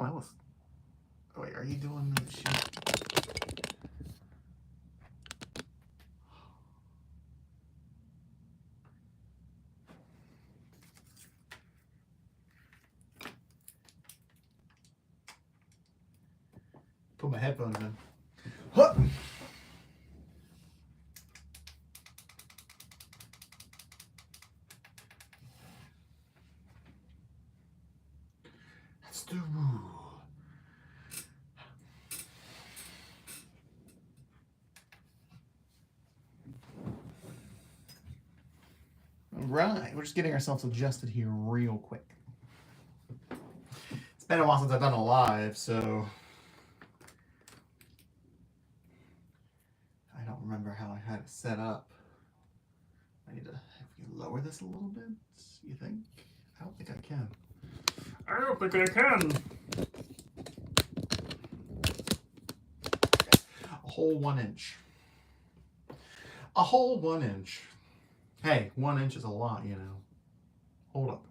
Well, oh, wait, are you doing the shit? Put my headphones in. Huh. That's the rule. All right, we're just getting ourselves adjusted here real quick. It's been a while since I've done a live, so I don't remember how I had it set up. I need to lower this a little bit, you think? I don't think I can. I don't think I can. A whole 1 inch. A whole 1 inch. Hey, 1 inch is a lot, you know. Hold up.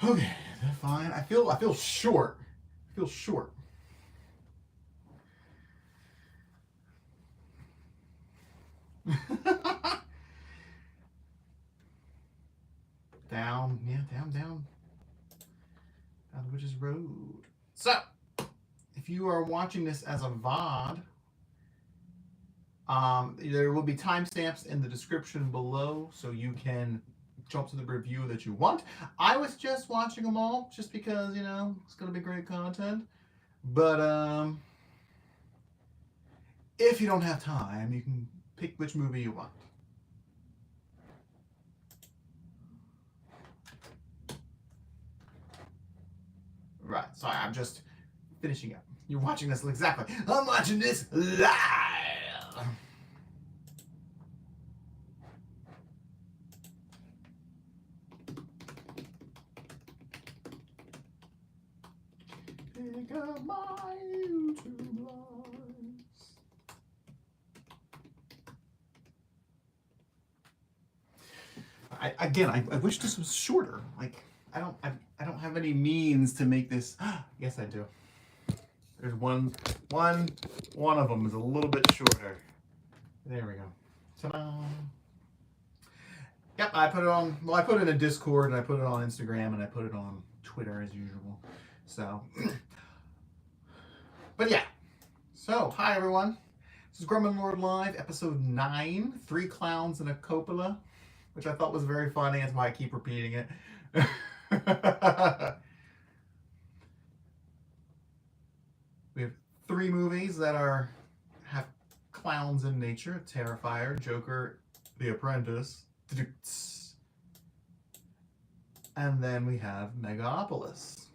Okay, that's fine. I feel short. I feel short. Down, yeah, down the Witch's Road. So, if you are watching this as a VOD, there will be timestamps in the description below, so you can jump to the review that you want. I was just watching them all, just because, you know, it's going to be great content. But, if you don't have time, you can pick which movie you want. Right, sorry, I'm just finishing up. You're watching this exactly. I'm watching this live. Pick up my YouTube lives. I wish this was shorter. Like, I don't have any means to make this. Yes, I do. There's one of them is a little bit shorter. There we go. Ta-da! Yep, I put it on. Well, I put it in Discord, and I put it on Instagram, and I put it on Twitter as usual. So, but yeah. So, hi everyone. This is Gremlin Live, episode 9. 3 clowns and a Coppola, which I thought was very funny. That's why I keep repeating it. We have 3 movies that have clowns in nature: Terrifier, Joker, The Apprentice, and then we have Megalopolis.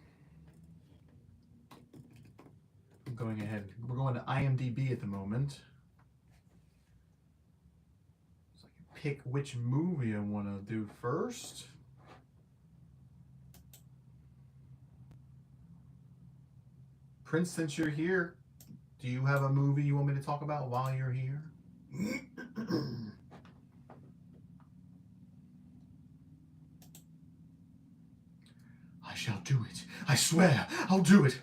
I'm going ahead. We're going to IMDb at the moment, so I can pick which movie I want to do first. Prince, since you're here, do you have a movie you want me to talk about while you're here? I shall do it. I swear, I'll do it.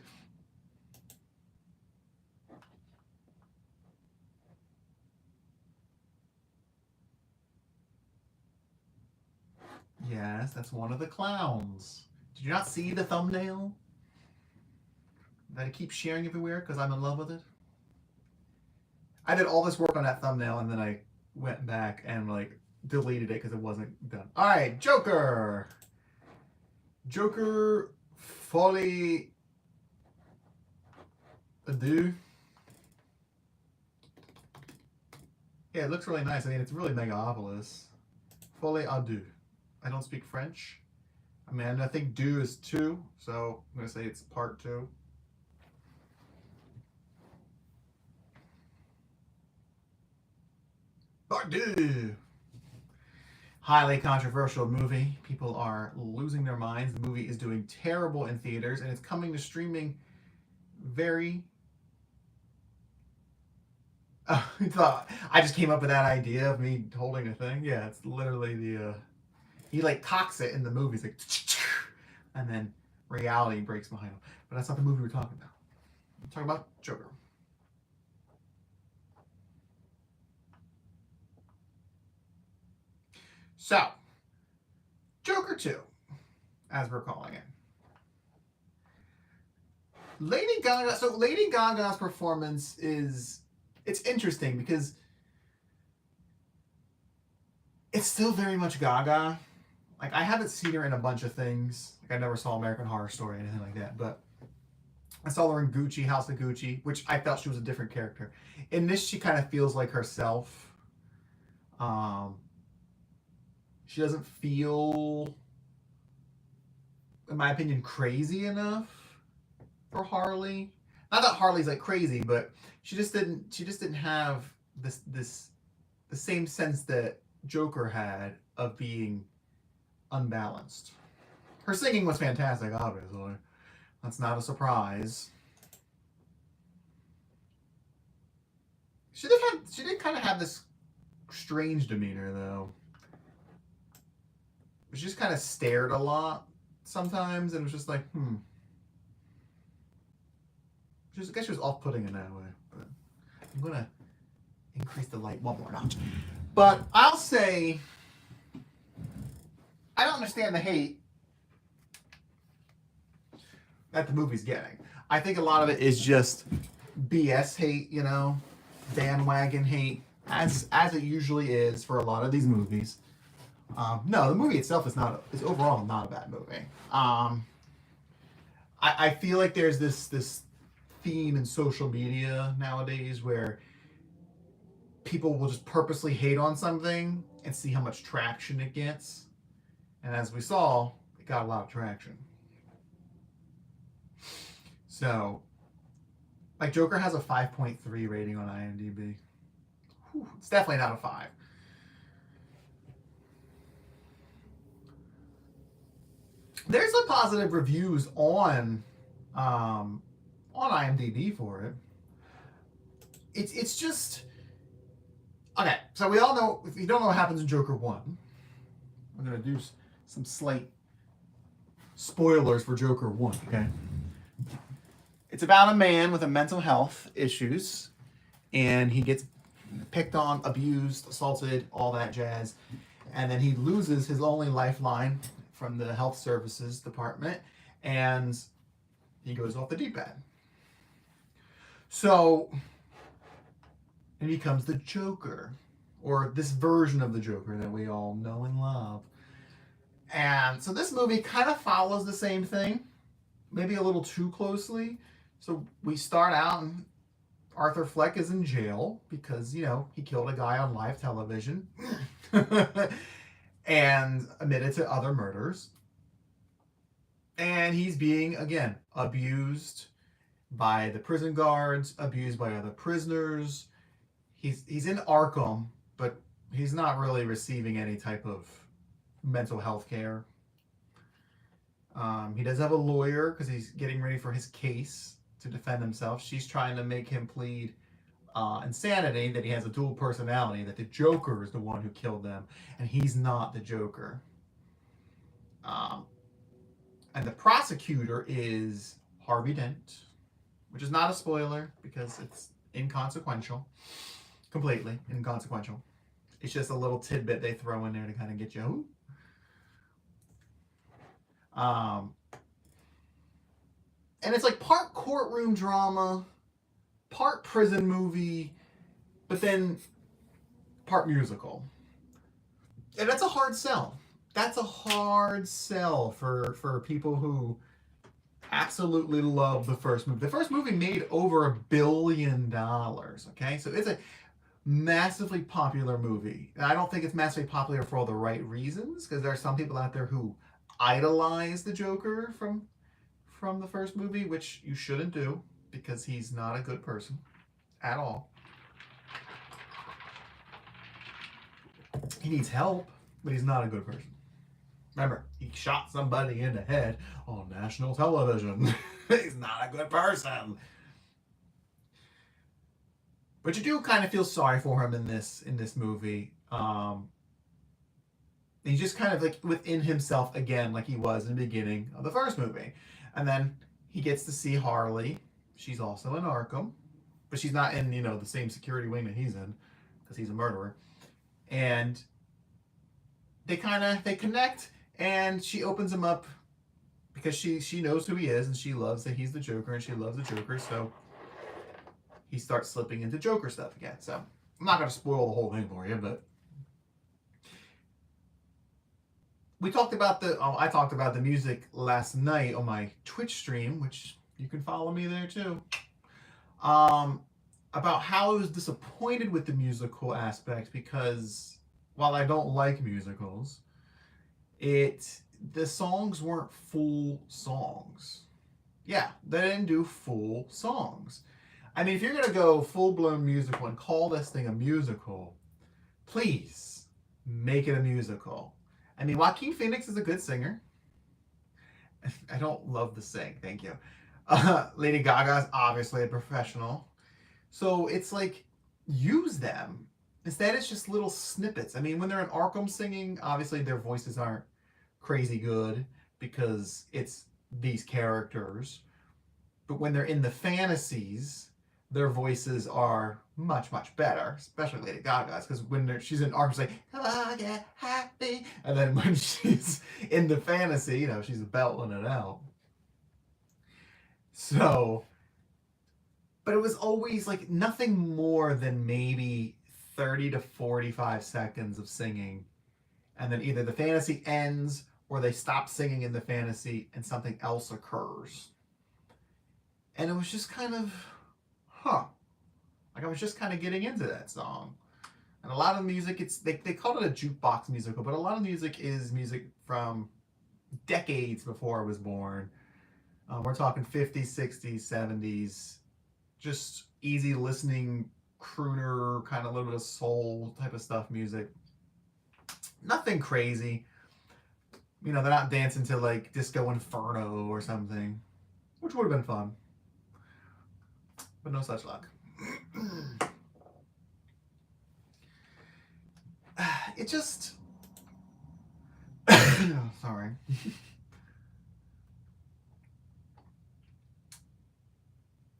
Yes, that's one of the clowns. Did you not see the thumbnail that I keep sharing everywhere because I'm in love with it? I did all this work on that thumbnail, and then I went back and like deleted it because it wasn't done. All right, Joker. Joker, Folie, Deux. Yeah, it looks really nice. I mean, it's really Megalopolis. Folie à deux. I don't speak French. I mean, I think Deux is 2, so I'm going to say it's part 2. Part 2. highly controversial movie. People are losing their minds. The movie is doing terrible in theaters, and it's coming to streaming very... I just came up with that idea of me holding a thing. Yeah, it's literally the... he like cocks it in the movie. It's like... and then reality breaks behind him. But that's not the movie we're talking about. We're talking about Joker. So, Joker 2, as we're calling it. Lady Gaga. So Lady Gaga's performance is... it's interesting because it's still very much Gaga. Like, I haven't seen her in a bunch of things. Like, I never saw American Horror Story or anything like that. But I saw her in Gucci, House of Gucci, which I felt she was a different character. In this, she kind of feels like herself. She doesn't feel, in my opinion, crazy enough for Harley. Not that Harley's like crazy, but she just didn't have the same sense that Joker had of being unbalanced. Her singing was fantastic, obviously. That's not a surprise. She did kind of have this strange demeanor, though. She just kind of stared a lot sometimes, and it was just like, I guess she was off-putting in that way. But I'm going to increase the light one more notch. But I'll say, I don't understand the hate that the movie's getting. I think a lot of it is just BS hate, you know, bandwagon hate, as it usually is for a lot of these movies. No, the movie itself is overall not a bad movie. I feel like there's this theme in social media nowadays where people will just purposely hate on something and see how much traction it gets. And as we saw, it got a lot of traction. So, like, Joker has a 5.3 rating on IMDb. Whew, it's definitely not a 5. There's some positive reviews on IMDb for it. It's just... Okay, so we all know, if you don't know what happens in Joker 1, I'm going to do some slight spoilers for Joker 1, okay? It's about a man with a mental health issues, and he gets picked on, abused, assaulted, all that jazz, and then he loses his only lifeline from the health services department, and he goes off the deep end. So, he becomes the Joker, or this version of the Joker that we all know and love. And so this movie kind of follows the same thing, maybe a little too closely. So we start out and Arthur Fleck is in jail because, you know, he killed a guy on live television and admitted to other murders. And he's being, again, abused by the prison guards, abused by other prisoners. He's in Arkham, but he's not really receiving any type of mental health care. He does have a lawyer because he's getting ready for his case to defend himself. She's trying to make him plead insanity, that he has a dual personality, that the Joker is the one who killed them, and he's not the Joker. And the prosecutor is Harvey Dent, which is not a spoiler because it's inconsequential. Completely inconsequential. It's just a little tidbit they throw in there to kind of get you. And it's like part courtroom drama, part prison movie, but then part musical. And that's a hard sell. That's a hard sell for people who absolutely love the first movie. The first movie made over $1 billion, okay? So it's a massively popular movie. And I don't think it's massively popular for all the right reasons, because there are some people out there who idolize the Joker from the first movie, which you shouldn't do, because he's not a good person at all. He needs help. but he's not a good person. Remember, he shot somebody in the head on national television. He's not a good person. But you do kind of feel sorry for him in this movie. He's just kind of like within himself again, like he was in the beginning of the first movie. And then he gets to see Harley. She's also in Arkham, but she's not in, the same security wing that he's in, because he's a murderer. And they connect, and she opens him up because she knows who he is, and she loves that he's the Joker, and she loves the Joker, so he starts slipping into Joker stuff again. So I'm not going to spoil the whole thing for you, but I talked about the music last night on my Twitch stream, which you can follow me there too. About how I was disappointed with the musical aspect, because while I don't like musicals, the songs weren't full songs. Yeah, they didn't do full songs. I mean, if you're gonna go full-blown musical and call this thing a musical, please make it a musical. I mean, Joaquin Phoenix is a good singer. I don't love to sing, thank you. Lady Gaga's obviously a professional. So it's like, use them. Instead, it's just little snippets. I mean, when they're in Arkham singing, obviously their voices aren't crazy good because it's these characters. But when they're in the fantasies, their voices are much, much better, especially Lady Gaga's, because when she's in Arkham, she's like, come on, get happy. And then when she's in the fantasy, she's belting it out. So, but it was always like nothing more than maybe 30 to 45 seconds of singing. And then either the fantasy ends or they stop singing in the fantasy and something else occurs. And it was just kind of, like I was just kind of getting into that song. And a lot of music, they called it a jukebox musical, but a lot of music is music from decades before I was born. We're talking 50s, 60s, 70s, just easy listening, crooner, kind of a little bit of soul type of stuff music. Nothing crazy. They're not dancing to like Disco Inferno or something, which would have been fun. But no such luck. It just... Sorry.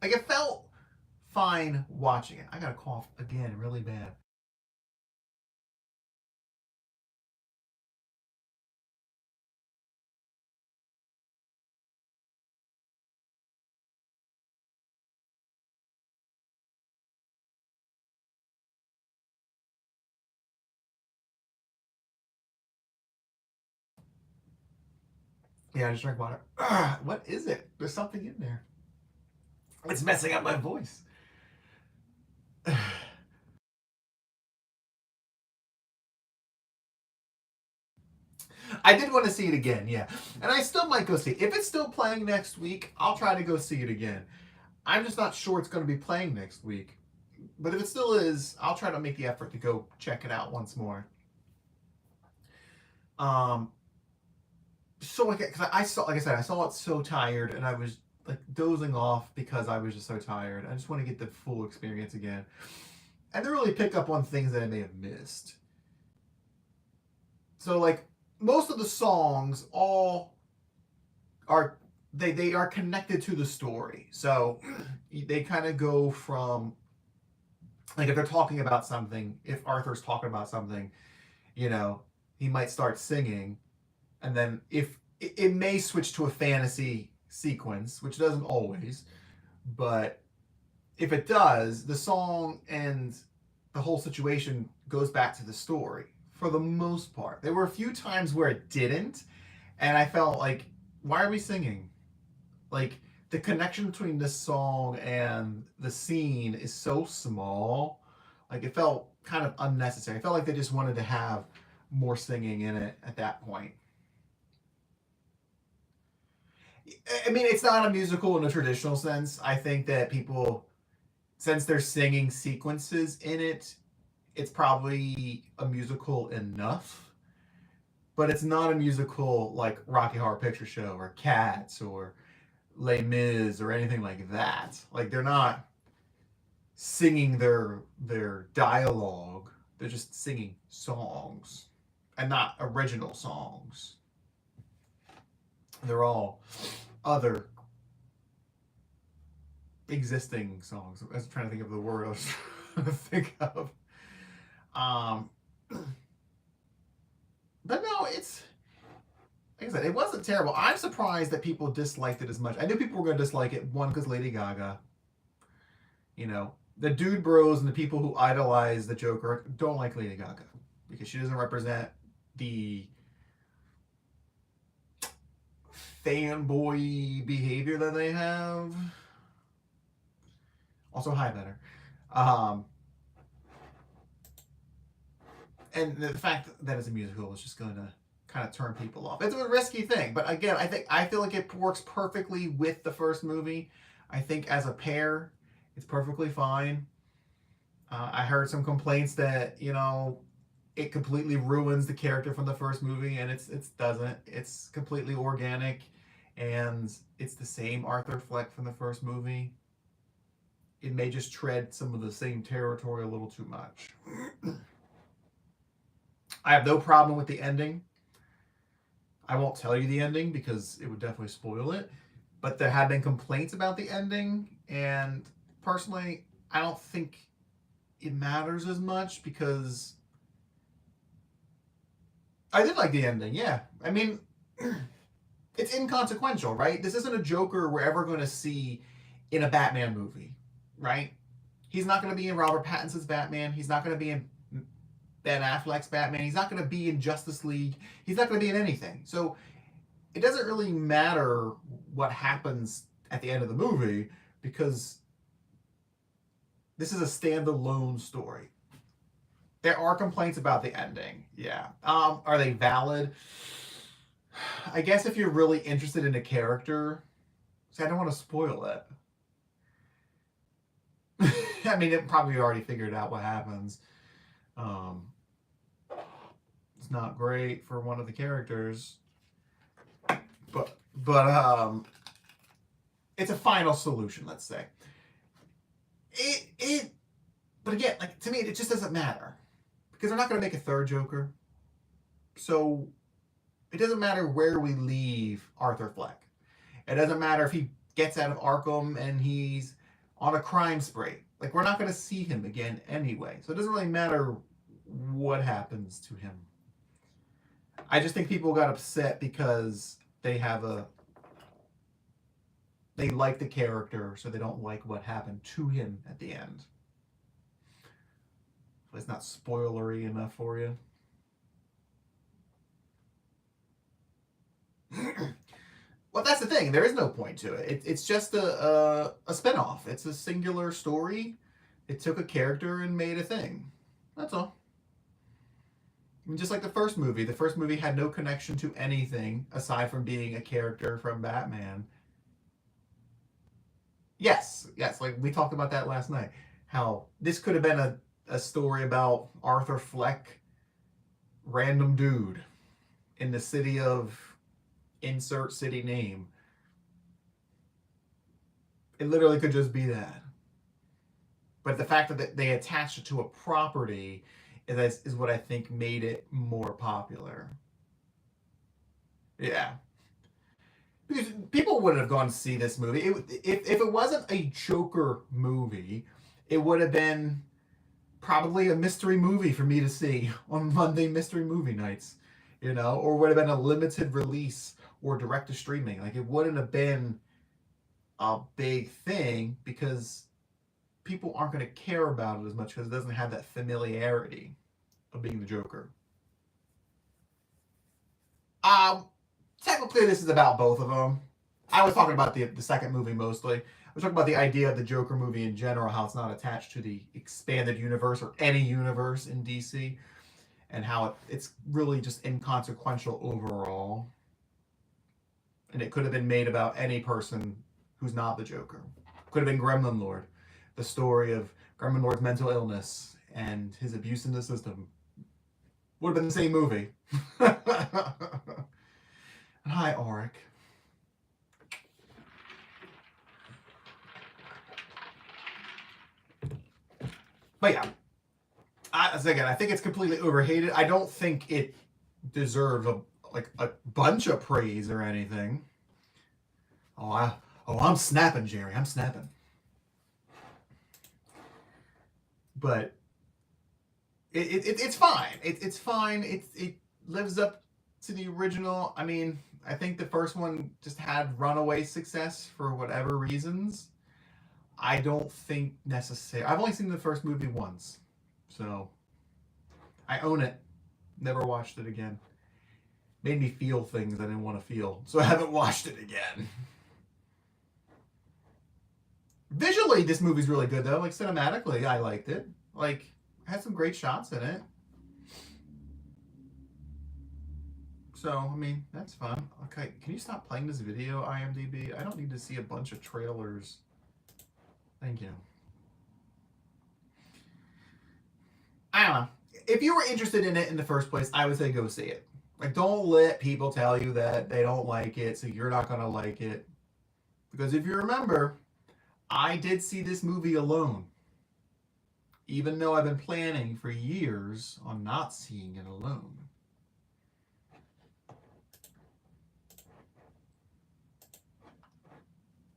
Like, it felt fine watching it. I got a cough again, really bad. Yeah, I just drank water. What is it? There's something in there. It's messing up my voice. I did want to see it again, yeah. And I still might go see it. If it's still playing next week, I'll try to go see it again. I'm just not sure it's going to be playing next week. But if it still is, I'll try to make the effort to go check it out once more. So like, cause I saw, like I said, I saw it so tired, and I was like dozing off because I was just so tired. I just want to get the full experience again, and to really pick up on things that I may have missed. So like most of the songs all are they are connected to the story. So they kind of go from, like, if they're talking about something, if Arthur's talking about something, he might start singing, and then if it may switch to a fantasy sequence, which doesn't always, but if it does, the song and the whole situation goes back to the story for the most part. There were a few times where it didn't, and I felt like, why are we singing? Like, the connection between this song and the scene is so small. Like, it felt kind of unnecessary. I felt like they just wanted to have more singing in it at that point. I mean, it's not a musical in a traditional sense. I think that people, since there's singing sequences in it, it's probably a musical enough. but it's not a musical like Rocky Horror Picture Show or Cats or Les Mis or anything like that. Like they're not singing their dialogue. They're just singing songs and not original songs. They're all other existing songs. I was trying to think of the word I was trying to think of. But no, it's like I said, it wasn't terrible. I'm surprised that people disliked it as much. I knew people were going to dislike it. One, because Lady Gaga. You know, the dude bros and the people who idolize the Joker don't like Lady Gaga because she doesn't represent the fanboy behavior that they have. Also, hi, better. And the fact that it's a musical is just going to kind of turn people off. It's a risky thing, but again, I feel like it works perfectly with the first movie. I think as a pair, it's perfectly fine. I heard some complaints that it completely ruins the character from the first movie, and it doesn't. It's completely organic, and it's the same Arthur Fleck from the first movie. It may just tread some of the same territory a little too much. I have no problem with the ending. I won't tell you the ending because it would definitely spoil it. But there have been complaints about the ending, and personally, I don't think it matters as much because I did like the ending, yeah. I mean, it's inconsequential, right? This isn't a Joker we're ever going to see in a Batman movie, right? He's not going to be in Robert Pattinson's Batman. He's not going to be in Ben Affleck's Batman. He's not going to be in Justice League. He's not going to be in anything. So it doesn't really matter what happens at the end of the movie because this is a standalone story. There are complaints about the ending. Yeah. Are they valid? I guess if you're really interested in a character, see, I don't want to spoil it. I mean, it probably already figured out what happens. It's not great for one of the characters, but it's a final solution, let's say. But again, like to me, it just doesn't matter because they're not going to make a third Joker. So it doesn't matter where we leave Arthur Fleck. It doesn't matter if he gets out of Arkham and he's on a crime spree. Like, we're not going to see him again anyway. So it doesn't really matter what happens to him. I just think people got upset because they like the character, so they don't like what happened to him at the end. It's not spoilery enough for you. Well, that's the thing. There is no point to it. It's just a spinoff. It's a singular story. It took a character and made a thing. That's all. I mean, just like the first movie. The first movie had no connection to anything aside from being a character from Batman. Yes. Like we talked about that last night. How this could have been a story about Arthur Fleck, random dude, in the city of insert city name. It literally could just be that. But the fact that they attached it to a property is what I think made it more popular. Yeah. Because people wouldn't have gone to see this movie. If it wasn't a Joker movie, it would have been probably a mystery movie for me to see on Monday mystery movie nights, or would have been a limited release or direct to streaming. Like, it wouldn't have been a big thing because people aren't going to care about it as much because it doesn't have that familiarity of being the Joker. Technically, this is about both of them. I was talking about the second movie mostly. I was talking about the idea of the Joker movie in general, how it's not attached to the expanded universe or any universe in DC, and how it's really just inconsequential overall. And it could have been made about any person who's not the Joker. Could have been GremlinLord, the story of GremlinLord's mental illness and his abuse in the system. Would have been the same movie. And hi, Auric. But yeah, again, I think it's completely overhated. I don't think it deserves a bunch of praise or anything. I'm snapping, Jerry. I'm snapping. But it's fine. It's fine. It lives up to the original. I mean, I think the first one just had runaway success for whatever reasons. I don't think necessary. I've only seen the first movie once, so I own it. Never watched it again. Made me feel things I didn't want to feel, so I haven't watched it again. Visually, this movie's really good though. Like cinematically, I liked it. Like, it had some great shots in it. So, I mean, that's fun. Okay, can you stop playing this video, IMDb? I don't need to see a bunch of trailers. Thank you. I don't know. If you were interested in it in the first place, I would say go see it. Like, don't let people tell you that they don't like it, so you're not going to like it. Because if you remember, I did see this movie alone. Even though I've been planning for years on not seeing it alone.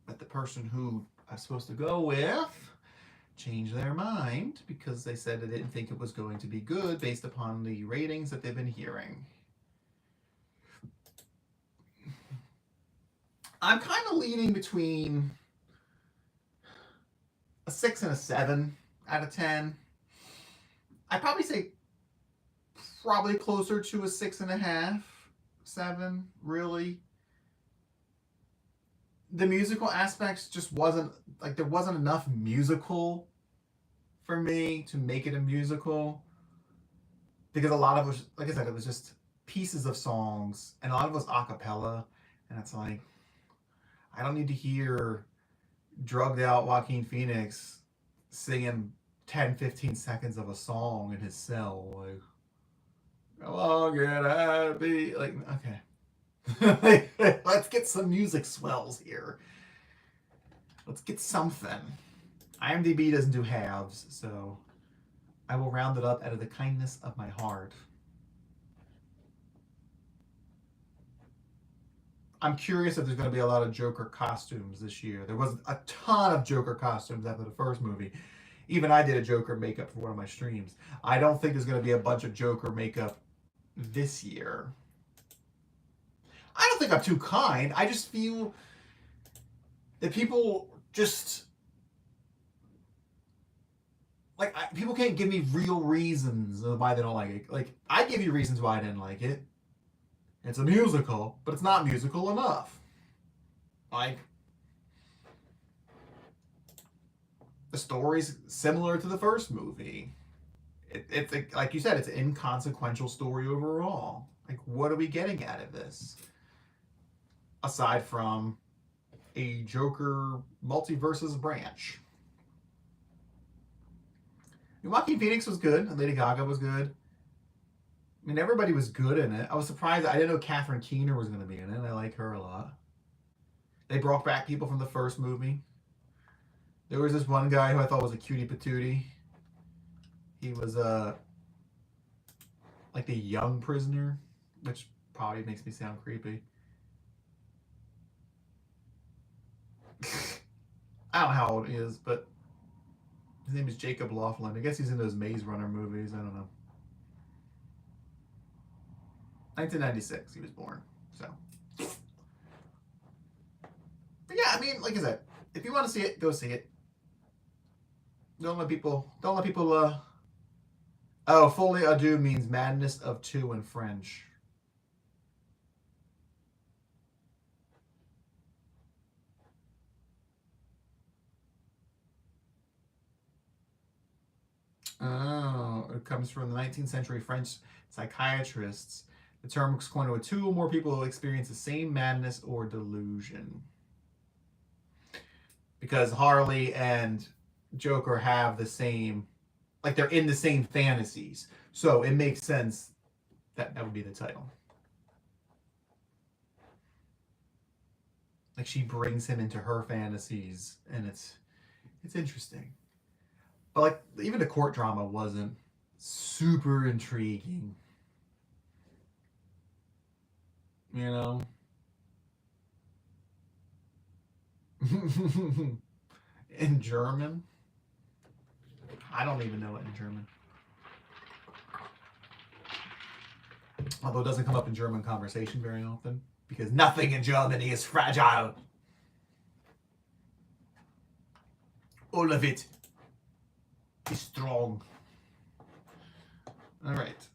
But the person who I was supposed to go with changed their mind because they said they didn't think it was going to be good based upon the ratings that they've been hearing. I'm kind of leaning between a 6 and a 7 out of 10. I'd probably say probably closer to a 6.5, 7, really. The musical aspects just wasn't, like, there wasn't enough musical for me to make it a musical. Because a lot of it was, like I said, it was just pieces of songs, and a lot of it was a cappella, and it's like, I don't need to hear drugged out Joaquin Phoenix singing 10, 15 seconds of a song in his cell. Like, how long can I be? Like, okay. Let's get some music swells here. Let's get something. IMDb doesn't do halves, so I will round it up out of the kindness of my heart. I'm curious if there's going to be a lot of Joker costumes this year. There was a ton of Joker costumes after the first movie. Even I did a Joker makeup for one of my streams. I don't think there's going to be a bunch of Joker makeup this year. I don't think I'm too kind. I just feel that people just, like, people can't give me real reasons why they don't like it. Like, I give you reasons why I didn't like it. It's a musical, but it's not musical enough. Like, the story's similar to the first movie. It's like you said, it's an inconsequential story overall. Like, what are we getting out of this? Aside from a Joker multiverses branch. Joaquin Phoenix was good, and Lady Gaga was good. I mean, everybody was good in it. I was surprised. I didn't know Catherine Keener was going to be in it. I like her a lot. They brought back people from the first movie. There was this one guy who I thought was a cutie patootie. He was like the young prisoner, which probably makes me sound creepy. I don't know how old he is, but his name is Jacob Laughlin. I guess he's in those Maze Runner movies. I don't know. 1996, he was born. So, but yeah, I mean, like I said, if you want to see it, go see it. Don't let people. Oh, Folie à Deux means madness of two in French. Oh, it comes from the 19th century French psychiatrists. The term was coined with two or more people who experience the same madness or delusion. Because Harley and Joker have the same, like, they're in the same fantasies. So it makes sense That would be the title. Like she brings him into her fantasies, and it's interesting. But like even the court drama wasn't super intriguing. You know? In German? I don't even know it in German. Although it doesn't come up in German conversation very often, because nothing in Germany is fragile. All of it is strong. All right.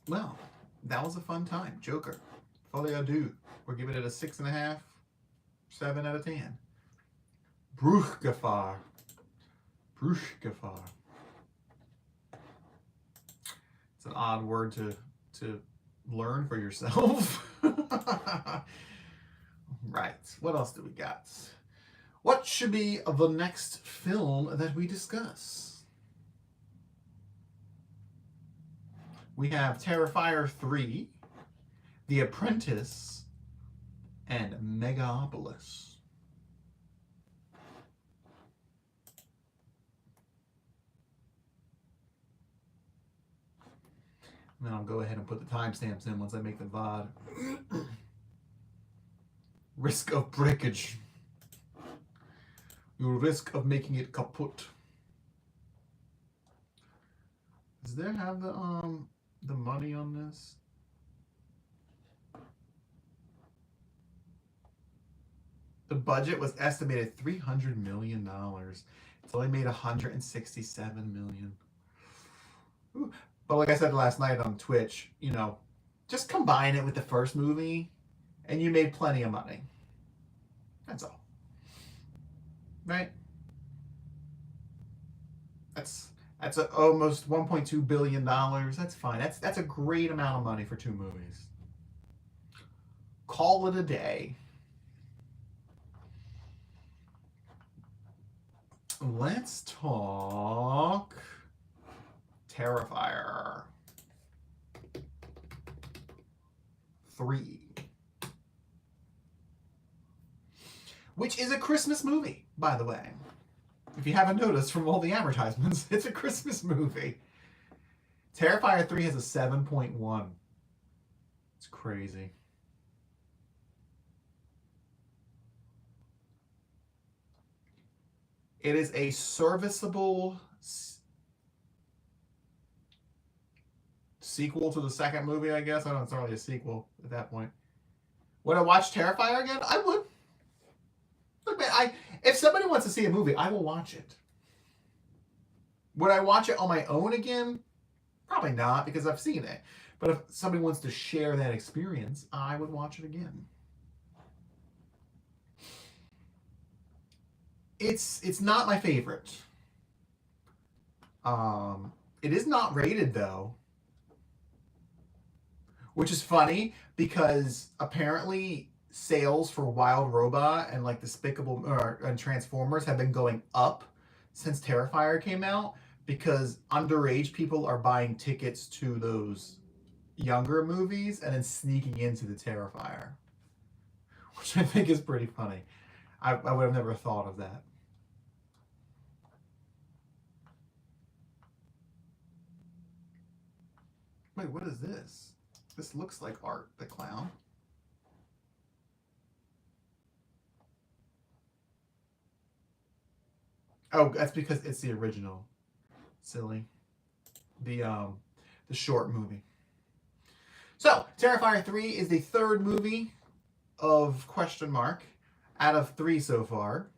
Well, that was a fun time. Joker. Folie Deux. We're giving it a 6.5, 7 out of 10. Bruchgefahr. Bruchgefahr. It's an odd word to learn for yourself. Right. What else do we got? What should be the next film that we discuss? We have Terrifier 3, The Apprentice, and Megalopolis. And then I'll go ahead and put the timestamps in once I make the VOD. Risk of breakage. You risk of making it kaput. Does there have the money on this? The budget was estimated $300 million. It's only made $167 million. Ooh. But like I said last night on Twitch, you know, just combine it with the first movie and you made plenty of money. That's all. Right? That's almost $1.2 billion. That's fine. That's a great amount of money for 2 movies. Call it a day. Let's talk Terrifier 3, which is a Christmas movie, by the way. If you haven't noticed from all the advertisements, it's a Christmas movie. Terrifier 3 has a 7.1. It's crazy. It is a serviceable sequel to the second movie, I guess. I don't know, it's not really a sequel at that point. Would I watch Terrifier again? I would. Look, man, if somebody wants to see a movie, I will watch it. Would I watch it on my own again? Probably not, because I've seen it. But if somebody wants to share that experience, I would watch it again. It's not my favorite. It is not rated, though. Which is funny, because apparently sales for Wild Robot and like Despicable and Transformers have been going up since Terrifier came out, because underage people are buying tickets to those younger movies and then sneaking into the Terrifier, which I think is pretty funny. I would have never thought of that. Wait, what is this? This looks like Art the Clown. Oh, that's because it's the original. Silly. The short movie. So, Terrifier 3 is the 3rd movie of question mark out of 3 so far.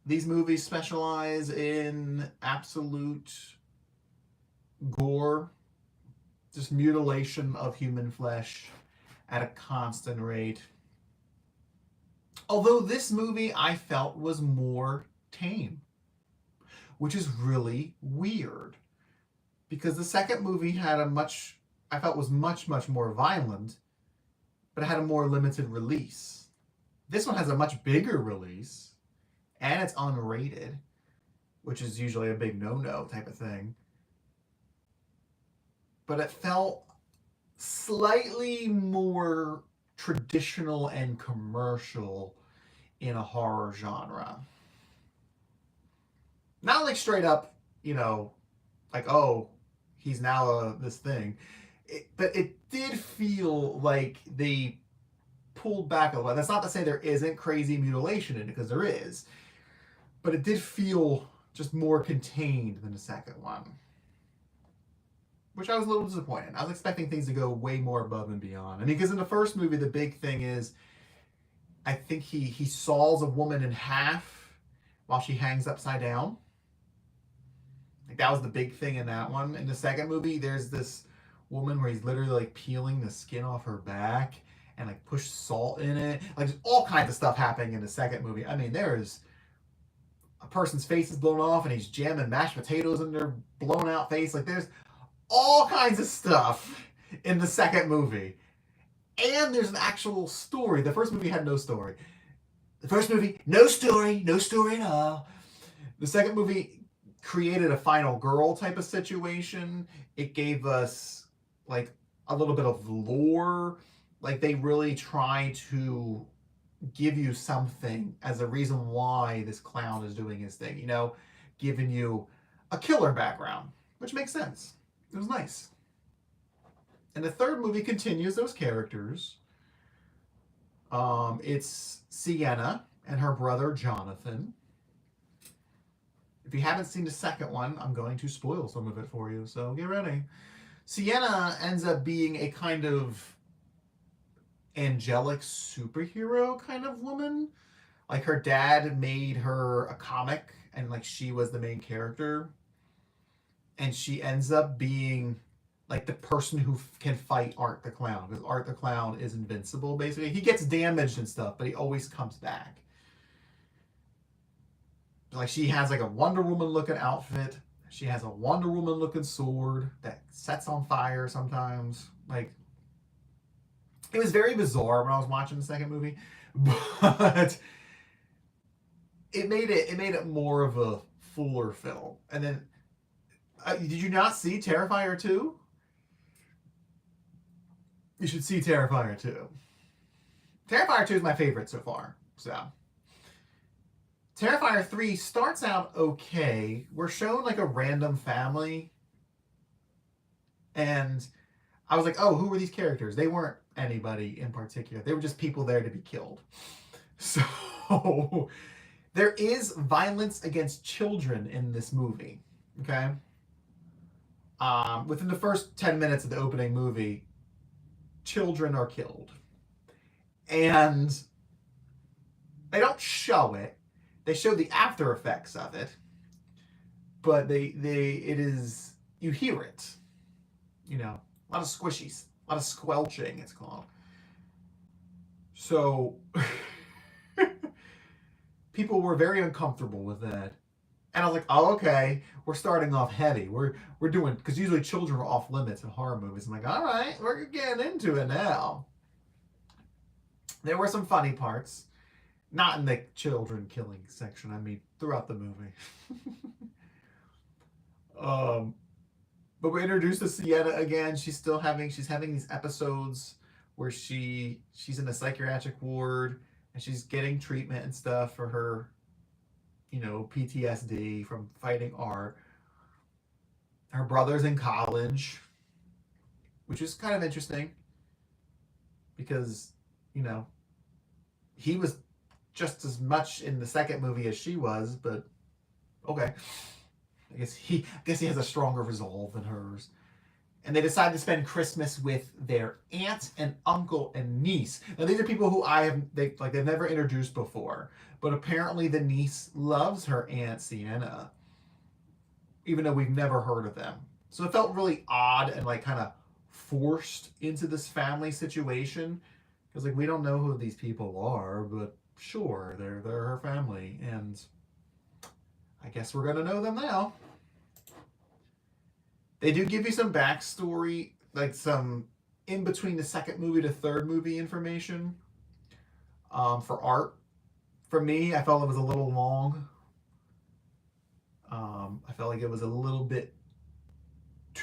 These movies specialize in absolute gore, just mutilation of human flesh at a constant rate. Although this movie I felt was more tame, which is really weird, because the second movie had I felt was much more violent, but it had a more limited release. This one has a much bigger release, and it's unrated, which is usually a big no-no type of thing. but it felt slightly more traditional and commercial in a horror genre. Not like straight up, like, oh, he's now this thing. But it did feel like they pulled back a little. That's not to say there isn't crazy mutilation in it, because there is. But it did feel just more contained than the second one, which I was a little disappointed. I was expecting things to go way more above and beyond. I mean, because in the first movie, the big thing is, I think he saws a woman in half while she hangs upside down. Like, that was the big thing in that one. In the second movie, there's this woman where he's literally like peeling the skin off her back and like push salt in it. Like, there's all kinds of stuff happening in the second movie. I mean, there's a person's face is blown off and he's jamming mashed potatoes in their blown out face. Like, there's all kinds of stuff in the second movie. And there's an actual story. The first movie had no story. The first movie, no story at all. The second movie created a final girl type of situation. It gave us like a little bit of lore. Like, they really try to give you something as a reason why this clown is doing his thing, giving you a killer background, which makes sense. It was nice. And the third movie continues those characters. It's Sienna and her brother Jonathan. If you haven't seen the second one, I'm going to spoil some of it for you, so get ready. Sienna ends up being a kind of angelic superhero kind of woman. Like, her dad made her a comic, and like she was the main character. And she ends up being like the person who can fight Art the Clown, because Art the Clown is invincible, basically. He gets damaged and stuff, but he always comes back. Like, she has like a Wonder Woman looking outfit. She has a Wonder Woman looking sword that sets on fire sometimes. Like, it was very bizarre when I was watching the second movie, but it made it more of a fuller film. And then, did you not see Terrifier 2? You should see Terrifier 2. Terrifier 2 is my favorite so far. So, Terrifier 3 starts out okay. We're shown like a random family. And I was like, oh, who were these characters? They weren't anybody in particular. They were just people there to be killed. So, there is violence against children in this movie. Okay? Within the first 10 minutes of the opening movie, children are killed. And they don't show it. They show the after effects of it. But it is, you hear it. A lot of squishies. A lot of squelching, it's called. So, people were very uncomfortable with that. And I was like, oh, okay, we're starting off heavy. We're doing, because usually children are off limits in horror movies. I'm like, all right, we're getting into it now. There were some funny parts. Not in the children killing section, I mean, throughout the movie. But we're introduced to Sienna again. She's having these episodes where she's in a psychiatric ward and she's getting treatment and stuff for her, PTSD from fighting Art. Her brother's in college, which is kind of interesting because, he was just as much in the second movie as she was, but okay. I guess he has a stronger resolve than hers. And they decide to spend Christmas with their aunt and uncle and niece. Now, these are people who they've never introduced before. But apparently the niece loves her Aunt Sienna, even though we've never heard of them. So it felt really odd and like kind of forced into this family situation. Because like, we don't know who these people are, but sure, they're her family. And I guess we're going to know them now. They do give you some backstory, like some in between the second movie to third movie information for Art. For me, I felt it was a little long. I felt like it was a little bit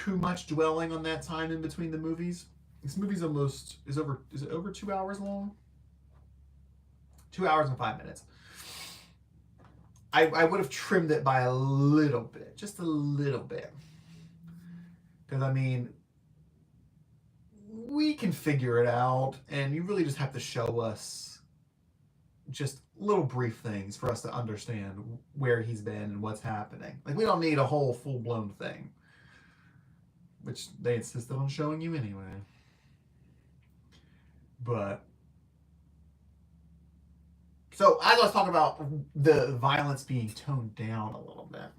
too much dwelling on that time in between the movies. This movie's is it over 2 hours long? 2 hours and 5 minutes. I would have trimmed it by a little bit, just a little bit. Because, I mean, we can figure it out, and you really just have to show us just little brief things for us to understand where he's been and what's happening. Like, we don't need a whole full-blown thing, which they insisted on showing you anyway. But so as I was talking about the violence being toned down a little bit.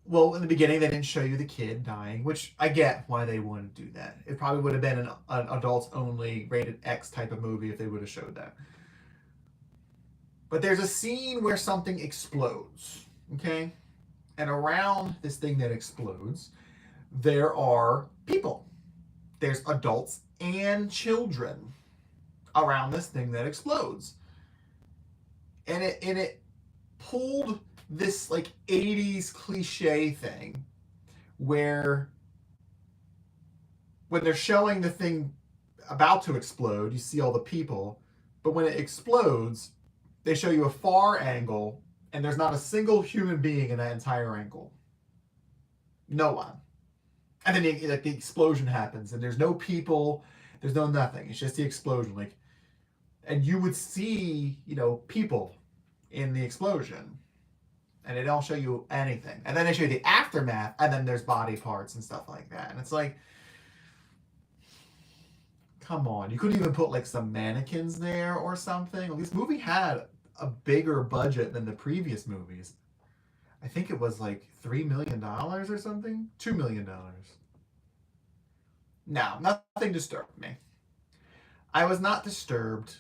Well, in the beginning, they didn't show you the kid dying, which I get why they wouldn't do that. It probably would have been an adults-only, rated X type of movie if they would have showed that. But there's a scene where something explodes, okay? And around this thing that explodes, there are people. There's adults and children around this thing that explodes. And it pulled this like 80s cliche thing where when they're showing the thing about to explode, you see all the people, but when it explodes, they show you a far angle and there's not a single human being in that entire angle. No one. And then the explosion happens and there's no people, there's no nothing. It's just the explosion. Like, and you would see, people in the explosion. And they don't show you anything. And then they show you the aftermath, and then there's body parts and stuff like that. And it's like, come on. You couldn't even put like some mannequins there or something. This movie had a bigger budget than the previous movies. I think it was like $3 million or something. $2 million. No, nothing disturbed me. I was not disturbed.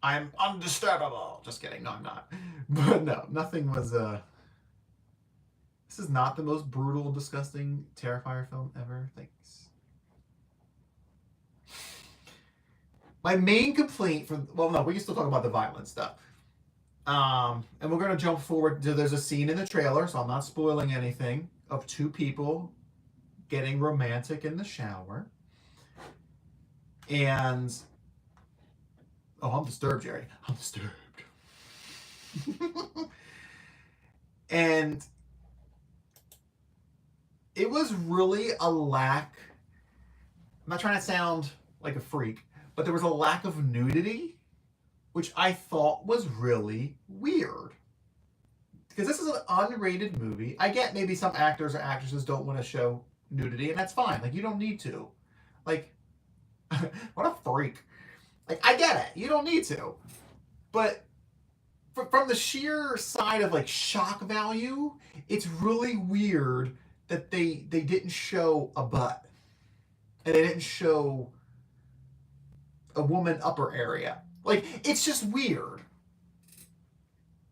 I'm undisturbable. Just kidding. No, I'm not. But no, nothing was... This is not the most brutal, disgusting Terrifier film ever. Thanks. My main complaint well, no, we can still talk about the violent stuff. And we're going to jump forward to... There's a scene in the trailer, so I'm not spoiling anything, of two people getting romantic in the shower. And... Oh, I'm disturbed, Jerry. I'm disturbed. And it was really a lack... I'm not trying to sound like a freak, but there was a lack of nudity, which I thought was really weird. Because this is an unrated movie. I get maybe some actors or actresses don't want to show nudity, and that's fine. Like, you don't need to. Like, what a freak. Like, I get it. You don't need to. But from the sheer side of, like, shock value, it's really weird that they didn't show a butt. And they didn't show a woman upper area. Like, it's just weird.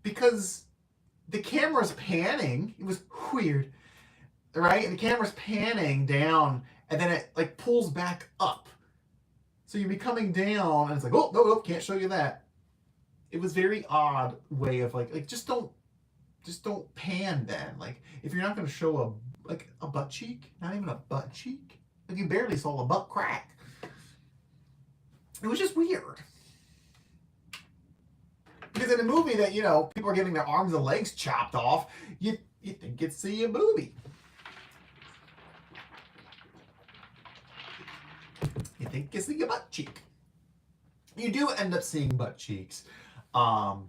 Because the camera's panning. It was weird. Right? And the camera's panning down, and then it, like, pulls back up. So you'd be coming down, and it's like, oh, no, can't show you that. It was very odd way of like just don't pan then. Like, if you're not going to show a butt cheek, not even a butt cheek, like you barely saw a butt crack. It was just weird. Because in a movie that, people are getting their arms and legs chopped off, you think you'd see a booby. You think you see a butt cheek. You do end up seeing butt cheeks. But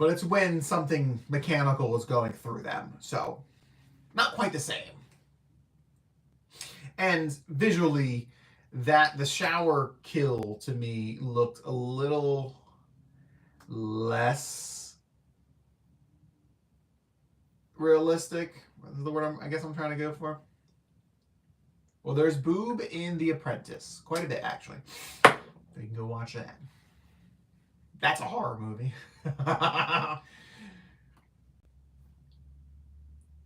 it's when something mechanical is going through them. So, not quite the same. And visually, the shower kill to me looked a little less realistic. Is the word I guess I'm trying to go for. Well, there's boob in The Apprentice. Quite a bit, actually. So you can go watch that. That's a horror movie.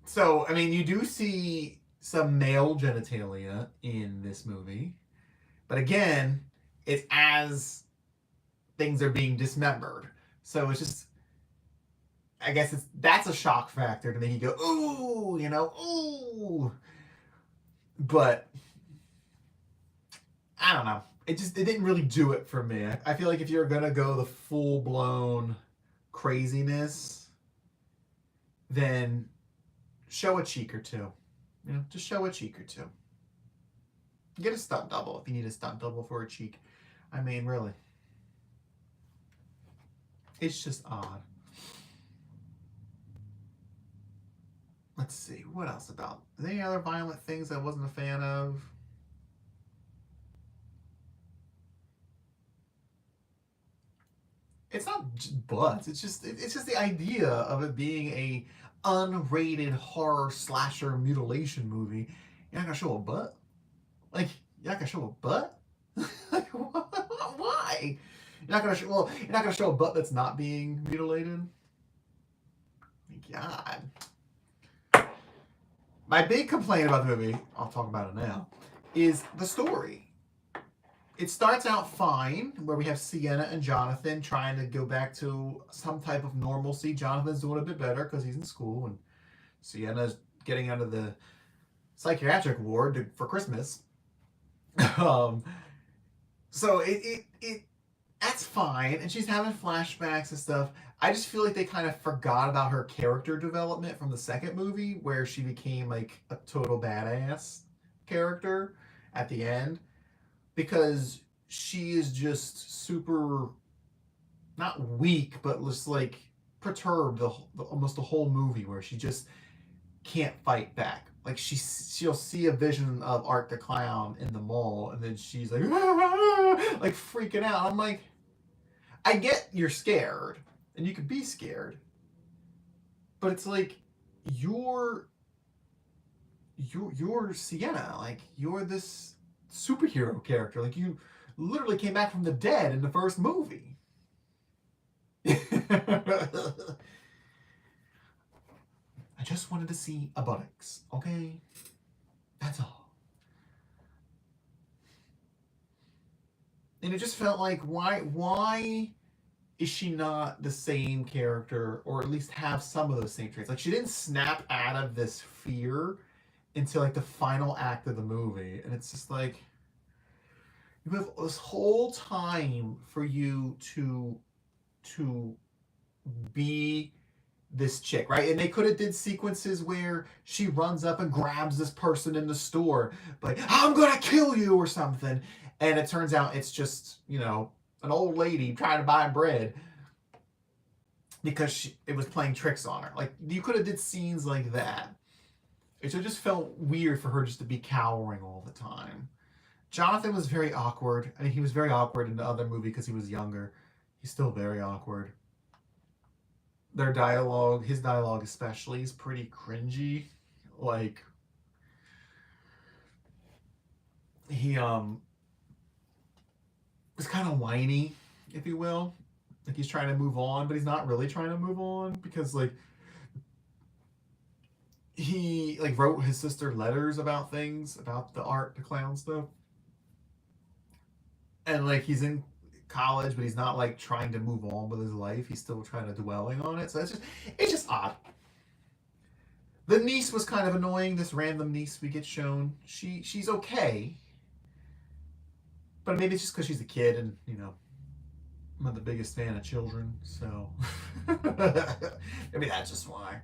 So, I mean, you do see some male genitalia in this movie. But again, it's as things are being dismembered. So it's just, I guess that's a shock factor to make you go, ooh, ooh. But I don't know. It didn't really do it for me. I feel like if you're gonna go the full blown craziness, then show a cheek or two. Just show a cheek or two. Get a stunt double if you need a stunt double for a cheek. I mean, really. It's just odd. Let's see, what else about? Are there any other violent things I wasn't a fan of? It's not just butts. It's just the idea of it being a unrated horror slasher mutilation movie. You're not gonna show a butt? Like, you're not gonna show a butt? Like, why? You're not gonna show a butt that's not being mutilated? God. My big complaint about the movie, I'll talk about it now, is the story. It starts out fine, where we have Sienna and Jonathan trying to go back to some type of normalcy. Jonathan's doing a bit better because he's in school, and Sienna's getting out of the psychiatric ward for Christmas. So it that's fine, and she's having flashbacks and stuff. I just feel like they kind of forgot about her character development from the second movie, where she became like a total badass character at the end, because she is just super, not weak, but just like perturbed almost the whole movie, where she just can't fight back. Like she'll see a vision of Art the Clown in the mall, and then she's like, like freaking out. I'm like, I get you're scared, and you could be scared, but it's like you're Sienna. Like, you're this superhero character. Like, you literally came back from the dead in the first movie. I just wanted to see a buttocks, okay? That's all. And it just felt like, why is she not the same character, or at least have some of those same traits? Like, she didn't snap out of this fear until like the final act of the movie, and it's just like, you have this whole time for you to be this chick, right? And they could have did sequences where she runs up and grabs this person in the store, like, I'm gonna kill you or something, and it turns out it's just, an old lady trying to buy bread because it was playing tricks on her. Like, you could have did scenes like that. It just felt weird for her just to be cowering all the time. Jonathan was very awkward. I mean, he was very awkward in the other movie because he was younger. He's still very awkward. Their dialogue, his dialogue especially, is pretty cringy. Like, he is kind of whiny, if you will. Like, he's trying to move on, but he's not really trying to move on, because like, he like wrote his sister letters about things, about the Art the Clown stuff, and like, he's in college, but he's not like trying to move on with his life. He's still trying to dwelling on it. So it's just odd. The niece was kind of annoying. This random niece we get shown. She's okay, but maybe it's just because she's a kid, and I'm not the biggest fan of children, so maybe that's just why.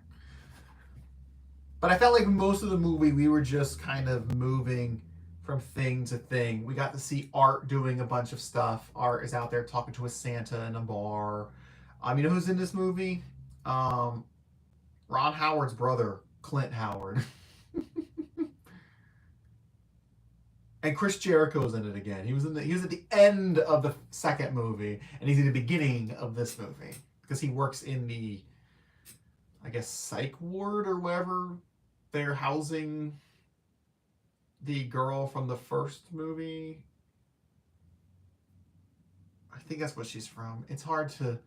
But I felt like most of the movie we were just kind of moving from thing to thing. We got to see Art doing a bunch of stuff. Art is out there talking to a Santa in a bar. You know who's in this movie? Ron Howard's brother, Clint Howard. And Chris Jericho's in it again. He was at the end of the second movie, and he's in the beginning of this movie because he works in the, I guess, psych ward or wherever they're housing the girl from the first movie. I think that's what she's from. It's hard to...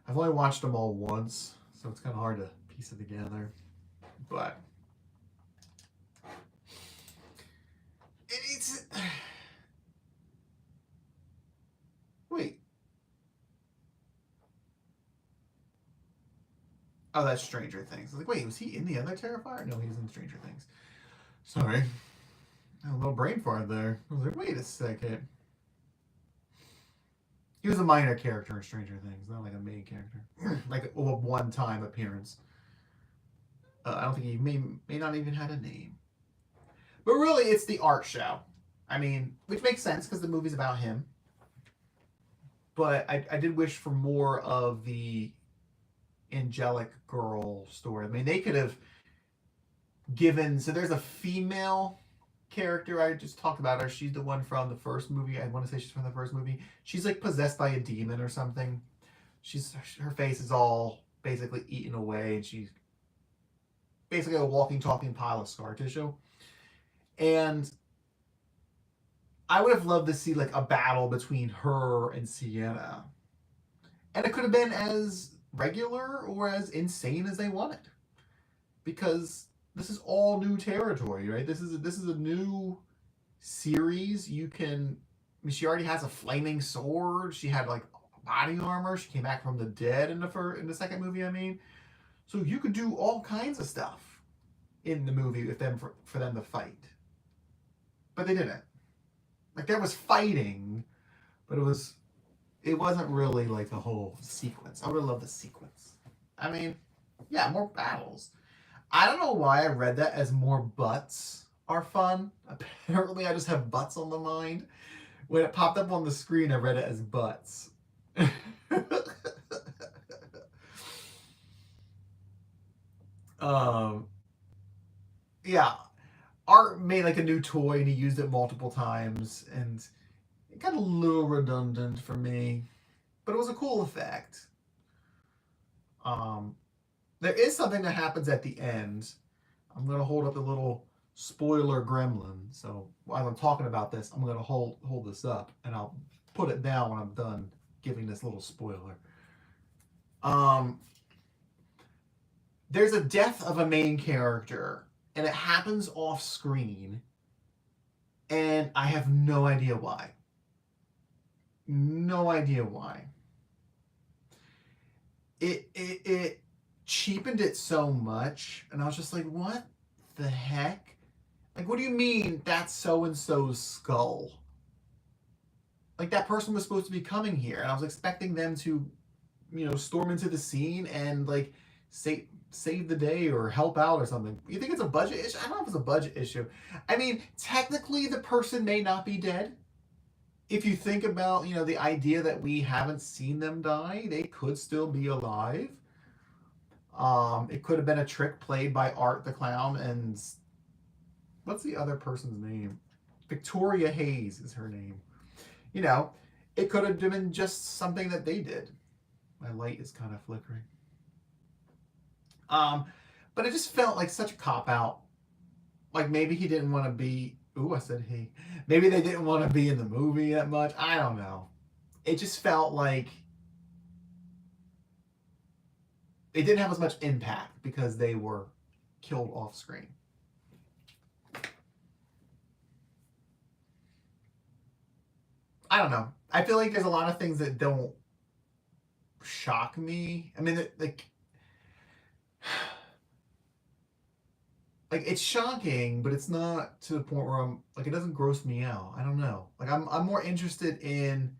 I've only watched them all once, so it's kind of hard to piece it together. But... it's... Wait. Oh, that's Stranger Things. I was like, wait, was he in the other Terrifier? No, he's in Stranger Things. Sorry. A little brain fart there. I was like, wait a second. He was a minor character in Stranger Things, not like a main character. Like a one-time appearance. I don't think he may not even had a name. But really, it's the art show. I mean, which makes sense because the movie's about him. But I did wish for more of the angelic girl story. I mean, they could have given... So there's a female character, I just talked about her. She's the one from the first movie. I want to say she's from the first movie. She's like possessed by a demon or something. Her face is all basically eaten away, and she's basically a walking, talking pile of scar tissue. And I would have loved to see like a battle between her and Sienna. And it could have been as regular or as insane as they wanted. Because this is all new territory, right? This is a new series. You can... I mean, she already has a flaming sword. She had like body armor. She came back from the dead in the second movie, I mean. So you could do all kinds of stuff in the movie with them for them to fight. But they didn't. Like, there was fighting, but it wasn't really like the whole sequence. I would have loved the sequence. I mean, yeah, more battles. I don't know why I read that as more butts are fun. Apparently I just have butts on the mind. When it popped up on the screen, I read it as butts. Yeah. Art made like a new toy and he used it multiple times, and it got a little redundant for me, but it was a cool effect. There is something that happens at the end. I'm gonna hold up a little spoiler gremlin. So while I'm talking about this, I'm gonna hold this up and I'll put it down when I'm done giving this little spoiler. There's a death of a main character, and it happens off screen, and I have no idea why. No idea why. It cheapened it so much, and I was just like, what the heck? Like, what do you mean that's so-and-so's skull? Like, that person was supposed to be coming here, and I was expecting them to, storm into the scene and, like, save the day or help out or something. You think it's a budget issue? I don't know if it's a budget issue. I mean, technically, the person may not be dead. If you think about, the idea that we haven't seen them die, they could still be alive. It could have been a trick played by Art the Clown and... What's the other person's name? Victoria Hayes is her name. It could have been just something that they did. My light is kind of flickering. But it just felt like such a cop-out. Like, maybe he didn't want to be... Ooh, I said he. Maybe they didn't want to be in the movie that much. I don't know. It just felt like it didn't have as much impact because they were killed off screen. I don't know. I feel like there's a lot of things that don't shock me. I mean, like it's shocking, but it's not to the point where I'm like, it doesn't gross me out. I don't know. Like, I'm more interested in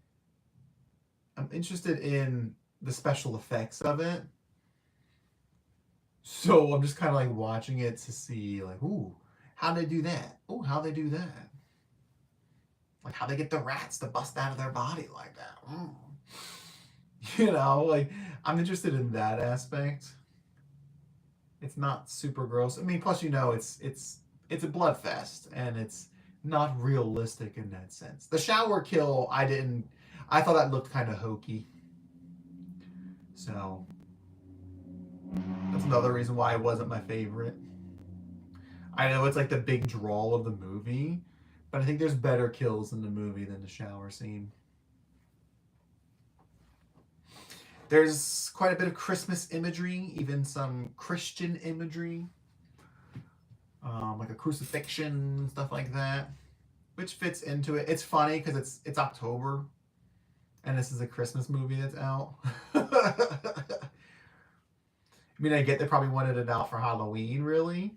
the special effects of it. So I'm just kind of like watching it to see like, ooh, how'd they do that? Ooh, how'd they do that? Like, how they get the rats to bust out of their body like that. Like, I'm interested in that aspect. It's not super gross. I mean, plus, it's a blood fest, and it's not realistic in that sense. The shower kill, I thought that looked kind of hokey. So, that's another reason why it wasn't my favorite. I know it's like the big draw of the movie, but I think there's better kills in the movie than the shower scene. There's quite a bit of Christmas imagery, even some Christian imagery, like a crucifixion, stuff like that, which fits into it. It's funny because it's October, and this is a Christmas movie that's out. I mean, I get they probably wanted it out for Halloween, really.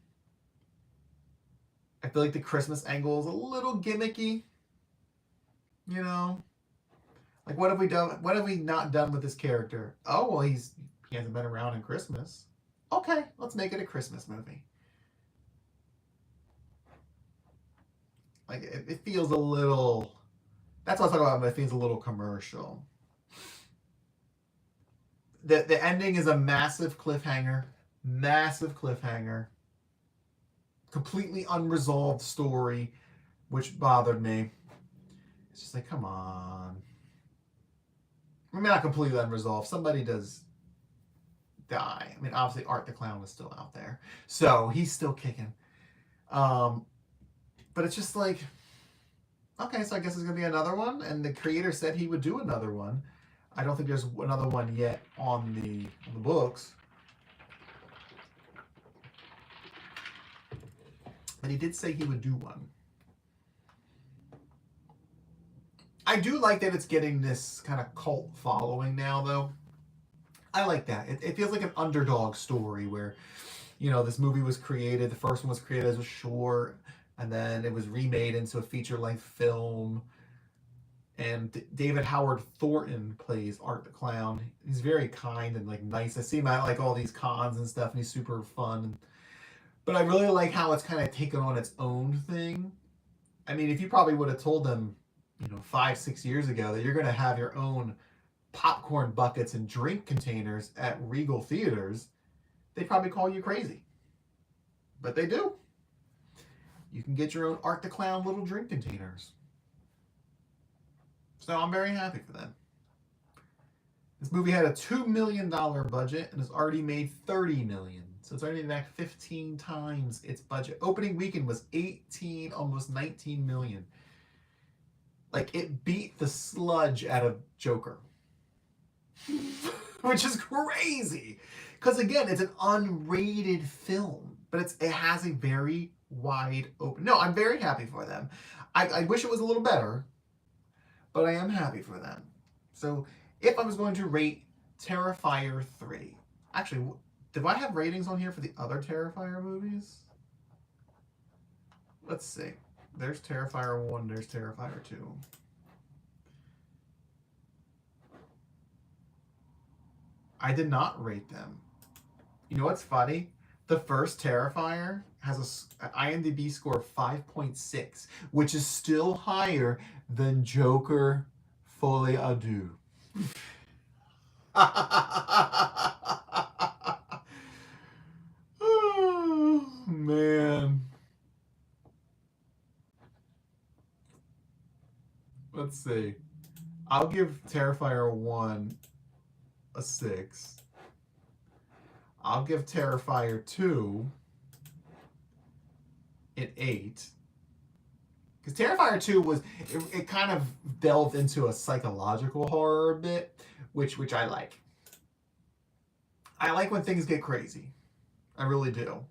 I feel like the Christmas angle is a little gimmicky. You know? Like, what have we done? What have we not done with this character? Oh, well, he hasn't been around in Christmas. Okay, let's make it a Christmas movie. Like, it feels a little... That's what I was talking about, it feels a little commercial. The ending is a massive cliffhanger. Massive cliffhanger. Completely unresolved story, which bothered me. It's just like, come on. I mean, not completely unresolved. Somebody does die. I mean, obviously, Art the Clown is still out there. So, he's still kicking. But it's just like, okay, so I guess there's going to be another one. And the creator said he would do another one. I don't think there's another one yet on the books. But he did say he would do one. I do like that it's getting this kind of cult following now, though. I like that. It feels like an underdog story where, you know, this movie was created. The first one was created as a short, and then it was remade into a feature-length film. And David Howard Thornton plays Art the Clown. He's very kind and like nice. I see him at like all these cons and stuff, and he's super fun. But I really like how it's kind of taken on its own thing. I mean, if you probably would have told them, you know, 5-6 years ago that you're going to have your own popcorn buckets and drink containers at Regal theaters, they'd probably call you crazy. But they do. You can get your own Art the Clown little drink containers. So I'm very happy for them. This movie had a $2 million budget and has already made $30 million. So it's already back 15 times its budget. Opening weekend was 18, almost 19 million. Like, it beat the sludge out of Joker. Which is crazy. Because, again, it's an unrated film. But it has a very wide open... No, I'm very happy for them. I wish it was a little better. But I am happy for them. So, if I was going to rate Terrifier 3... Actually, do I have ratings on here for the other Terrifier movies? Let's see. There's Terrifier 1, there's Terrifier 2. I did not rate them. You know what's funny? The first Terrifier has an IMDb score of 5.6, which is still higher than Joker Folie à Deux. Oh, man. Let's see. I'll give Terrifier 1 a 6. I'll give Terrifier 2 an 8. Because Terrifier 2 was, it kind of delved into a psychological horror a bit, which I like. I like when things get crazy. I really do.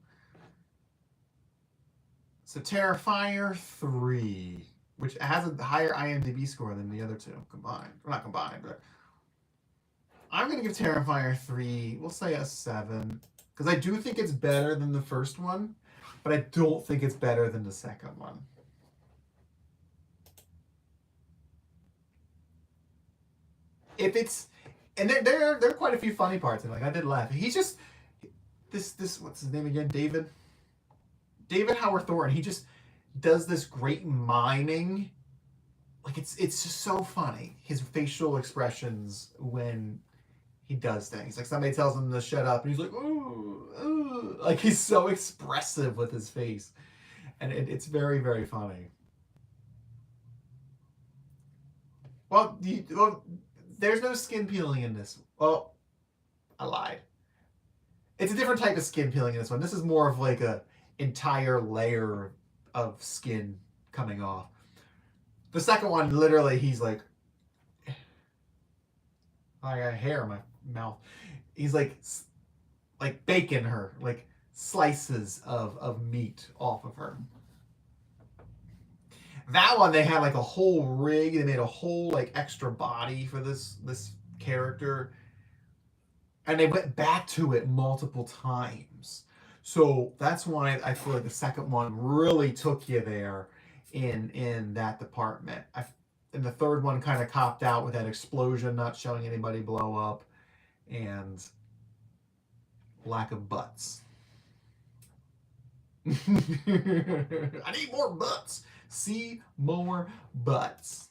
So Terrifier 3, which has a higher IMDb score than the other two combined. Well, not combined, but I'm going to give Terrifier 3, we'll say a 7. Because I do think it's better than the first one, but I don't think it's better than the second one. If it's... And there are quite a few funny parts in it. Like, I did laugh. He's just... This what's his name again? David Howard Thornton. He just does this great miming. Like, it's just so funny. His facial expressions when he does things. Like, somebody tells him to shut up, and he's like, ooh, ooh. Like, he's so expressive with his face. And it's very, very funny. Well, there's no skin peeling in this. Oh, I lied. It's a different type of skin peeling in this one. This is more of like a entire layer of skin coming off. The second one, literally, he's like, I got hair in my mouth. He's like baking her, like slices of meat off of her. That one, they had like a whole rig. They made a whole like extra body for this character. And they went back to it multiple times. So that's why I feel like the second one really took you there in that department. And the third one kind of copped out with that explosion, not showing anybody blow up, and lack of butts. I need more butts. See more butts.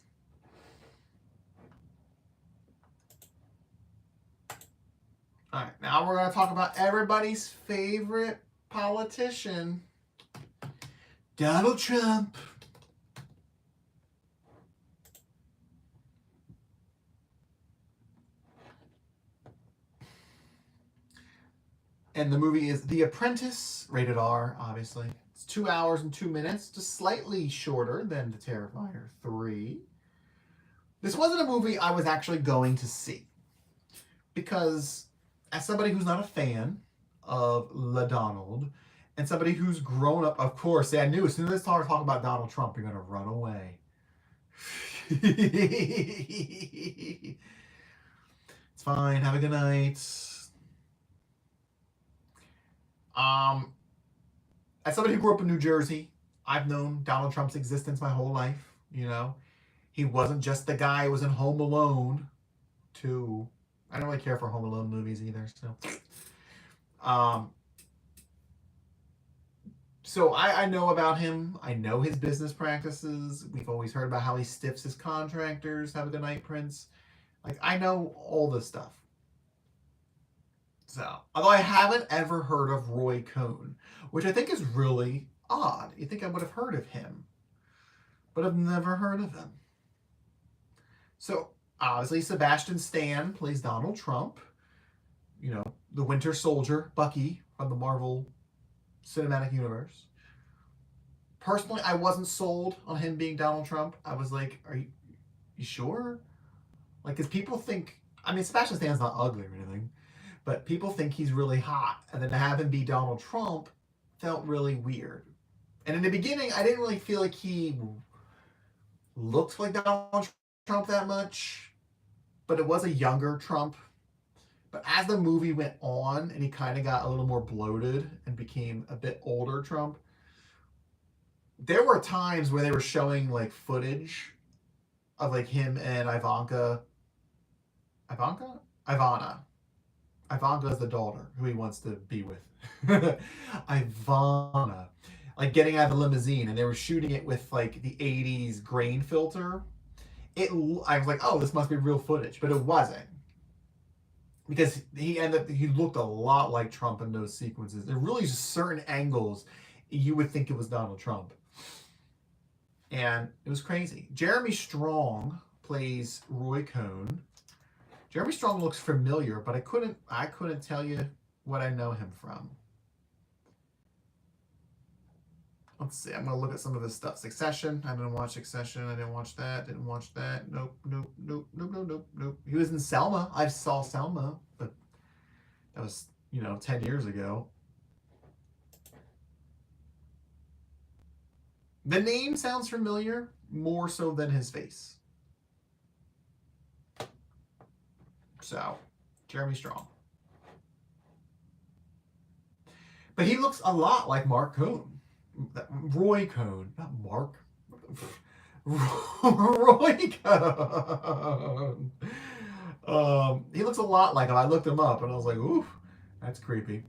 All right, now we're going to talk about everybody's favorite politician, Donald Trump. And the movie is The Apprentice, rated R, obviously. It's 2 hours and 2 minutes, just slightly shorter than The Terrifier 3. This wasn't a movie I was actually going to see. Because as somebody who's not a fan of La Donald, and somebody who's grown up, of course, I knew as soon as I started talking about Donald Trump, you're going to run away. It's fine. Have a good night. As somebody who grew up in New Jersey, I've known Donald Trump's existence my whole life. You know, he wasn't just the guy who was in Home Alone 2. I don't really care for Home Alone movies either. So I know about him. I know his business practices. We've always heard about how he stiffs his contractors. Have a good night, Prince. Like, I know all this stuff. So, although I haven't ever heard of Roy Cohn, which I think is really odd. You think I would have heard of him, but I've never heard of him. So, obviously, Sebastian Stan plays Donald Trump. You know, the Winter Soldier, Bucky from the Marvel Cinematic Universe. Personally, I wasn't sold on him being Donald Trump. I was like, are you sure? Like, because people think, I mean, Sebastian Stan's not ugly or anything, but people think he's really hot. And then to have him be Donald Trump felt really weird. And in the beginning, I didn't really feel like he looked like Donald Trump that much, but it was a younger Trump. But as the movie went on and he kind of got a little more bloated and became a bit older Trump, there were times where they were showing like footage of like him and Ivana. Ivanka is the daughter who he wants to be with. Ivana. Like getting out of the limousine, and they were shooting it with like the 80s grain filter. I was like, oh, this must be real footage, but it wasn't. Because he looked a lot like Trump in those sequences. There really just certain angles you would think it was Donald Trump. And it was crazy. Jeremy Strong plays Roy Cohn. Jeremy Strong looks familiar, but I couldn't tell you what I know him from. Let's see. I'm going to look at some of his stuff. Succession. I didn't watch Succession. I didn't watch that. Didn't watch that. Nope. He was in Selma. I saw Selma, but that was, 10 years ago. The name sounds familiar, more so than his face. So, Jeremy Strong. But he looks a lot like Mark Cohn. Roy Cohn, not Mark. Roy Cohn. He looks a lot like him. I looked him up and I was like, ooh, that's creepy.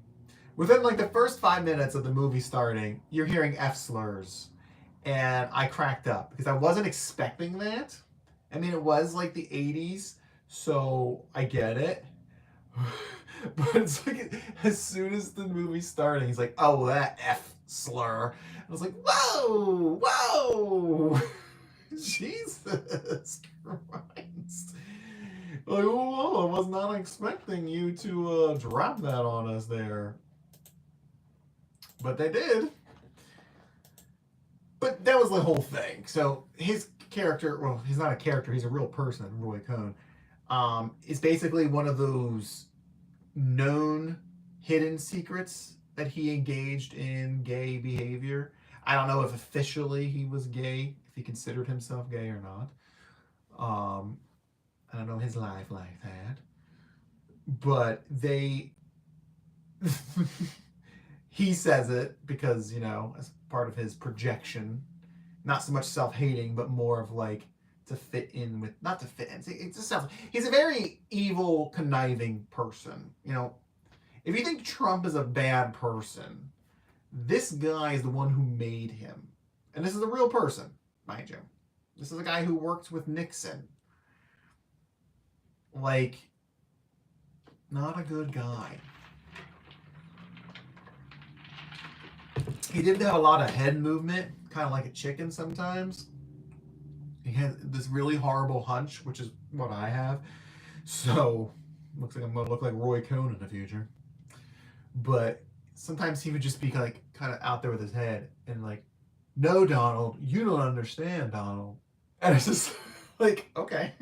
Within like the first 5 minutes of the movie starting, you're hearing F slurs. And I cracked up because I wasn't expecting that. I mean, it was like the 80s, so I get it. But it's like as soon as the movie started, he's like, oh, that F slur. I was like, whoa. Jesus Christ. Like, whoa, I was not expecting you to drop that on us there. But they did. But that was the whole thing. So his character, well, he's not a character, he's a real person, Roy Cohn, is basically one of those known hidden secrets that he engaged in gay behavior. I don't know if officially he was gay, if he considered himself gay or not. I don't know his life like that. but they he says it because, you know, as part of his projection, not so much self-hating, but more of like to fit in with, not to fit in. It just sounds, he's a very evil, conniving person. You know, if you think Trump is a bad person, this guy is the one who made him. And this is a real person, mind you. This is a guy who worked with Nixon. Like, not a good guy. He did have a lot of head movement, kind of like a chicken sometimes. He had this really horrible hunch, which is what I have. So, looks like I'm going to look like Roy Cohn in the future. But sometimes he would just be like kind of out there with his head and like, no, Donald, you don't understand, Donald. And it's just like, okay.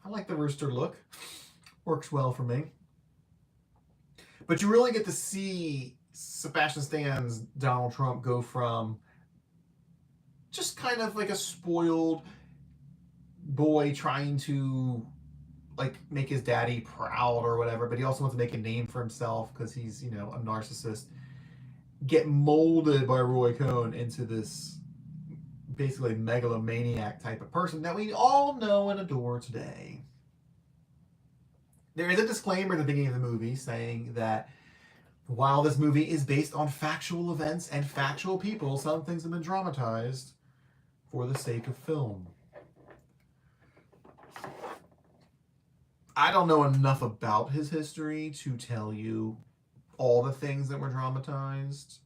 I like the rooster look. Works well for me. But you really get to see Sebastian Stan's Donald Trump go from just kind of like a spoiled boy trying to like make his daddy proud or whatever, but he also wants to make a name for himself because he's, you know, a narcissist, get molded by Roy Cohn into this basically megalomaniac type of person that we all know and adore today. There is a disclaimer at the beginning of the movie saying that while this movie is based on factual events and factual people, some things have been dramatized for the sake of film. I don't know enough about his history to tell you all the things that were dramatized.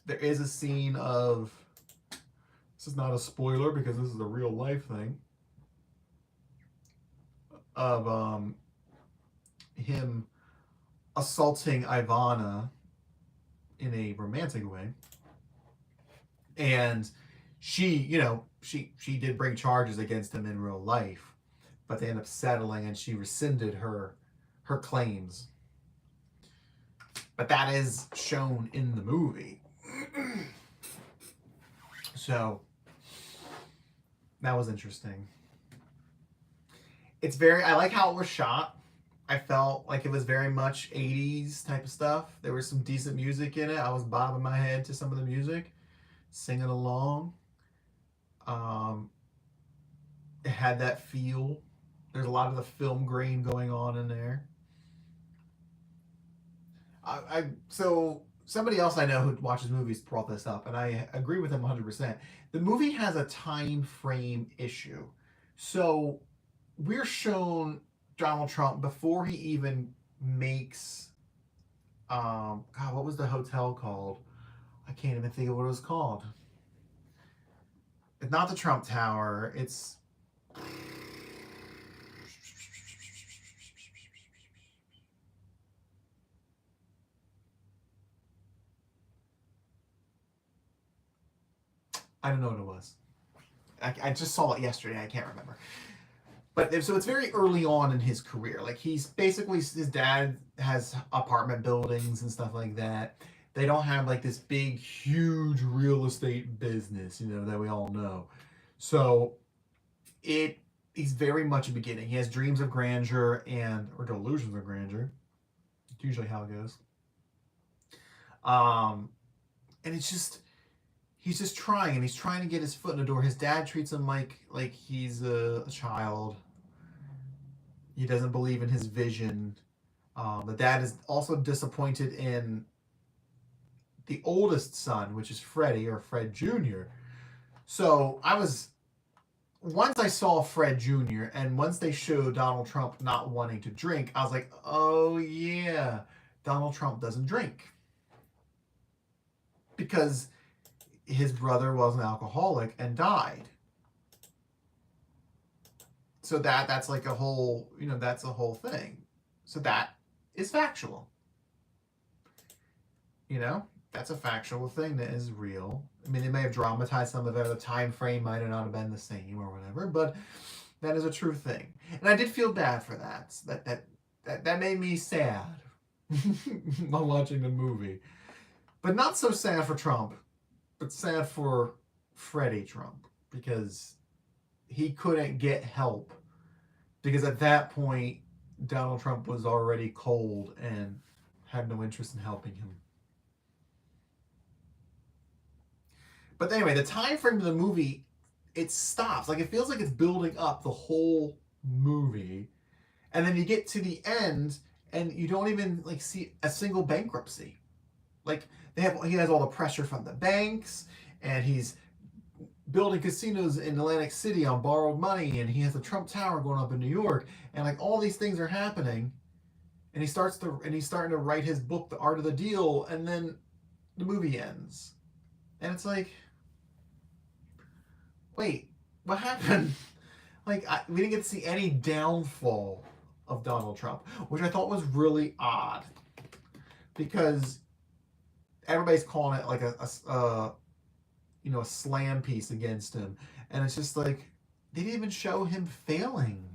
There is a scene of, this is not a spoiler because this is a real life thing, of him assaulting Ivana in a romantic way. And she, you know, she did bring charges against him in real life, but they ended up settling and she rescinded her claims. But that is shown in the movie. So that was interesting. It's very, I like how it was shot. I felt like it was very much 80s type of stuff. There was some decent music in it. I was bobbing my head to some of the music, singing along. It had that feel. There's a lot of the film grain going on in there. So somebody else I know who watches movies brought this up, and I agree with him 100%. The movie has a time frame issue. So we're shown Donald Trump before he even makes, God, what was the hotel called? I can't even think of what it was called. It's not the Trump Tower. It's, I don't know what it was. I just saw it yesterday. I can't remember. But so it's very early on in his career. Like he's basically, his dad has apartment buildings and stuff like that. They don't have like this big, huge real estate business, you know, that we all know. So he's very much a beginning. He has dreams of grandeur or delusions of grandeur. It's usually how it goes. And it's just, he's just trying, and he's trying to get his foot in the door. His dad treats him like he's a child. He doesn't believe in his vision. The dad is also disappointed in the oldest son, which is Freddie, or Fred Jr. So once I saw Fred Jr. and once they showed Donald Trump not wanting to drink, I was like, oh yeah, Donald Trump doesn't drink. Because his brother was an alcoholic and died. So that's like a whole, you know, that's a whole thing. So that is factual. You know, that's a factual thing that is real. I mean, they may have dramatized some of it. The time frame might have not been the same or whatever, but that is a true thing. And I did feel bad for that. That made me sad while watching the movie. But not so sad for Trump, but sad for Freddie Trump, because he couldn't get help. Because at that point, Donald Trump was already cold and had no interest in helping him. But anyway, the time frame of the movie, it stops. Like, it feels like it's building up the whole movie, and then you get to the end, and you don't even like see a single bankruptcy. Like, he has all the pressure from the banks, and he's building casinos in Atlantic City on borrowed money, and he has the Trump Tower going up in New York, and like all these things are happening, and he's starting to write his book, The Art of the Deal, and then the movie ends, and it's like, wait, what happened? Like, we didn't get to see any downfall of Donald Trump, which I thought was really odd, because everybody's calling it like a slam piece against him, and it's just like they didn't even show him failing.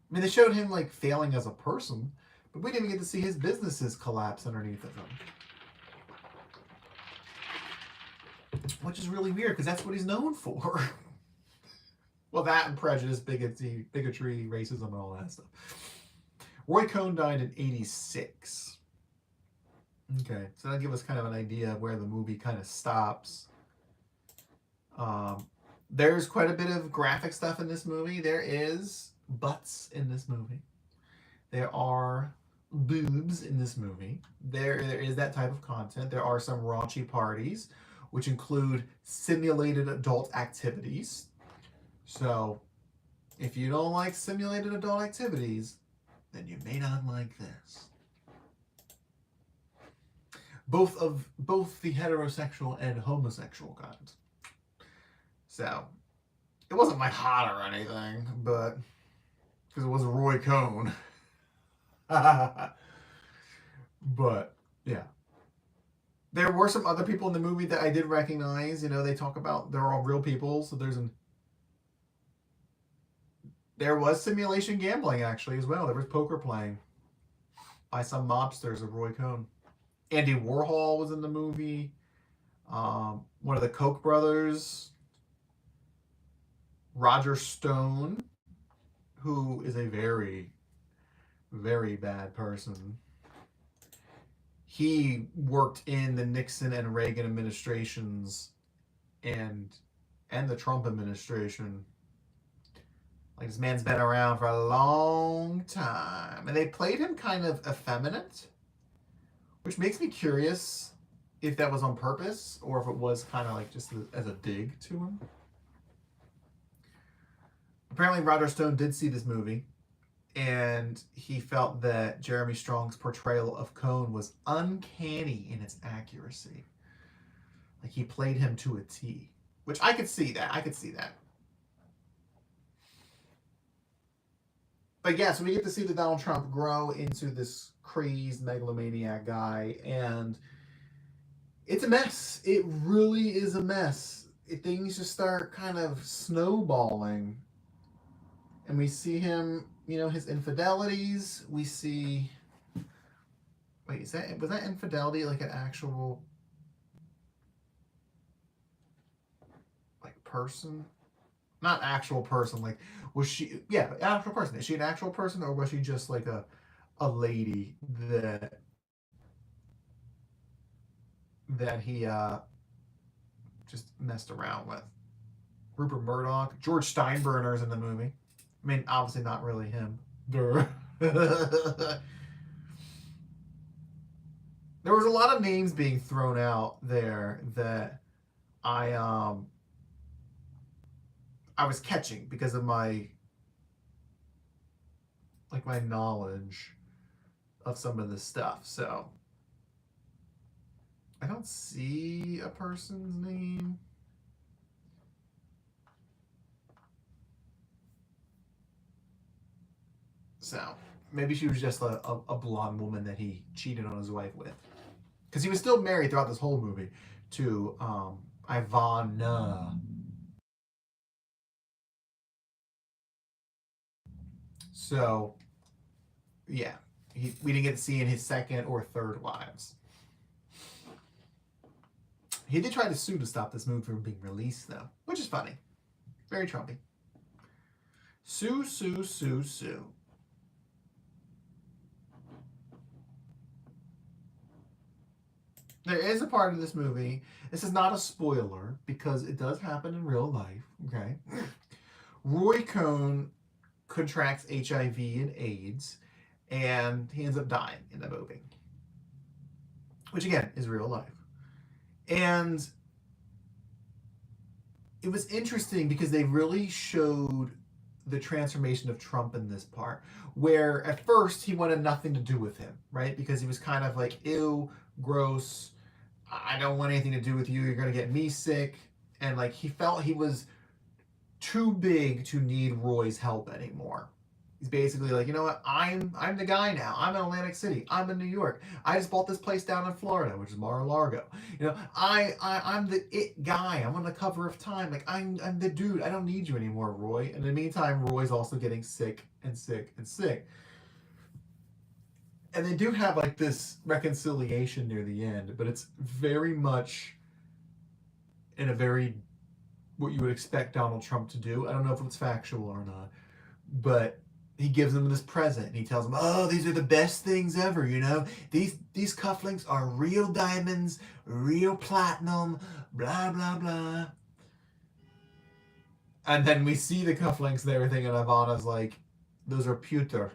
I mean, they showed him like failing as a person, but we didn't even get to see his businesses collapse underneath of him, which is really weird because that's what he's known for. Well, that and prejudice, bigotry, racism, and all that stuff. Roy Cohn died in '86. Okay, so that'll give us kind of an idea of where the movie kind of stops. There's quite a bit of graphic stuff in this movie. There is butts in this movie. There are boobs in this movie. There is that type of content. There are some raunchy parties, which include simulated adult activities. So, if you don't like simulated adult activities, then you may not like this. Both the heterosexual and homosexual kinds. So, it wasn't like hot or anything, but because it was Roy Cohn. But yeah, there were some other people in the movie that I did recognize. You know, they talk about they're all real people. So there was simulation gambling actually as well. There was poker playing by some mobsters of Roy Cohn. Andy Warhol was in the movie. One of the Koch brothers, Roger Stone, who is a very, very bad person. He worked in the Nixon and Reagan administrations and the Trump administration. Like, this man's been around for a long time. And they played him kind of effeminate, which makes me curious if that was on purpose or if it was kind of like just as a dig to him. Apparently, Roger Stone did see this movie, and he felt that Jeremy Strong's portrayal of Cohn was uncanny in its accuracy. Like, he played him to a T, which I could see that. But yeah, so we get to see the Donald Trump grow into this crazed megalomaniac guy, and it's a mess. It really is a mess. Things just start kind of snowballing. And we see him, his infidelities. We see... Wait, was that infidelity like an actual... like person? Not actual person, like, was she... Yeah, actual person. Is she an actual person, or was she just like a lady that he just messed around with? Rupert Murdoch. George Steinbrenner's in the movie. I mean, obviously not really him. There was a lot of names being thrown out there that I was catching because of my knowledge of some of this stuff. So I don't see a person's name. So maybe she was just a blonde woman that he cheated on his wife with. Because he was still married throughout this whole movie to Ivana. So, yeah. We didn't get to see in his second or third wives. He did try to sue to stop this movie from being released, though. Which is funny. Very Trumpy. Sue. There is a part of this movie. This is not a spoiler because it does happen in real life. Okay. Roy Cohn contracts HIV and AIDS, and he ends up dying in the movie, which again is real life. And it was interesting because they really showed the transformation of Trump in this part, where at first he wanted nothing to do with him, right? Because he was kind of like, ew, gross, I don't want anything to do with you, you're going to get me sick. And like he felt he was too big to need Roy's help anymore. He's basically like, you know what? I'm the guy now. I'm in Atlantic City. I'm in New York. I just bought this place down in Florida, which is Mar-a-Lago. You know, I'm the it guy. I'm on the cover of Time. Like I'm the dude. I don't need you anymore, Roy. And in the meantime, Roy's also getting sick and sick and sick. And they do have like this reconciliation near the end, but it's very much in a very what you would expect Donald Trump to do. I don't know if it's factual or not, but he gives them this present and he tells them, oh, these are the best things ever, you know, these cufflinks are real diamonds, real platinum, blah blah blah. And then we see the cufflinks and everything, and Ivana's like, those are pewter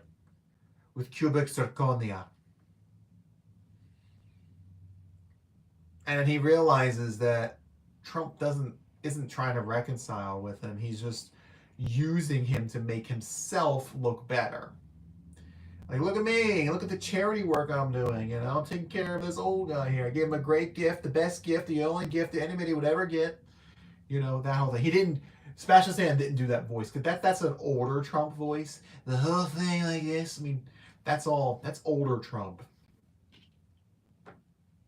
with cubic zirconia. And he realizes that Trump isn't trying to reconcile with him. He's just using him to make himself look better. Like, look at me, look at the charity work I'm doing, you know, I'm taking care of this old guy here. I gave him a great gift, the best gift, the only gift that anybody would ever get. You know, that whole thing. He didn't, Sebastian Stan didn't do that voice, because that's an older Trump voice. The whole thing like this, I mean, that's older Trump.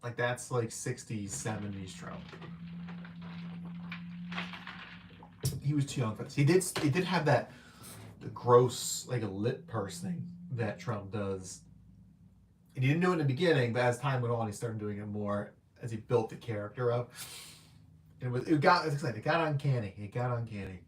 Like, that's like 60s, 70s Trump. He was too young for this. He did have the gross, like a lip pursing that Trump does. And he didn't do it in the beginning, but as time went on, he started doing it more as he built the character up. And it got uncanny. It got uncanny.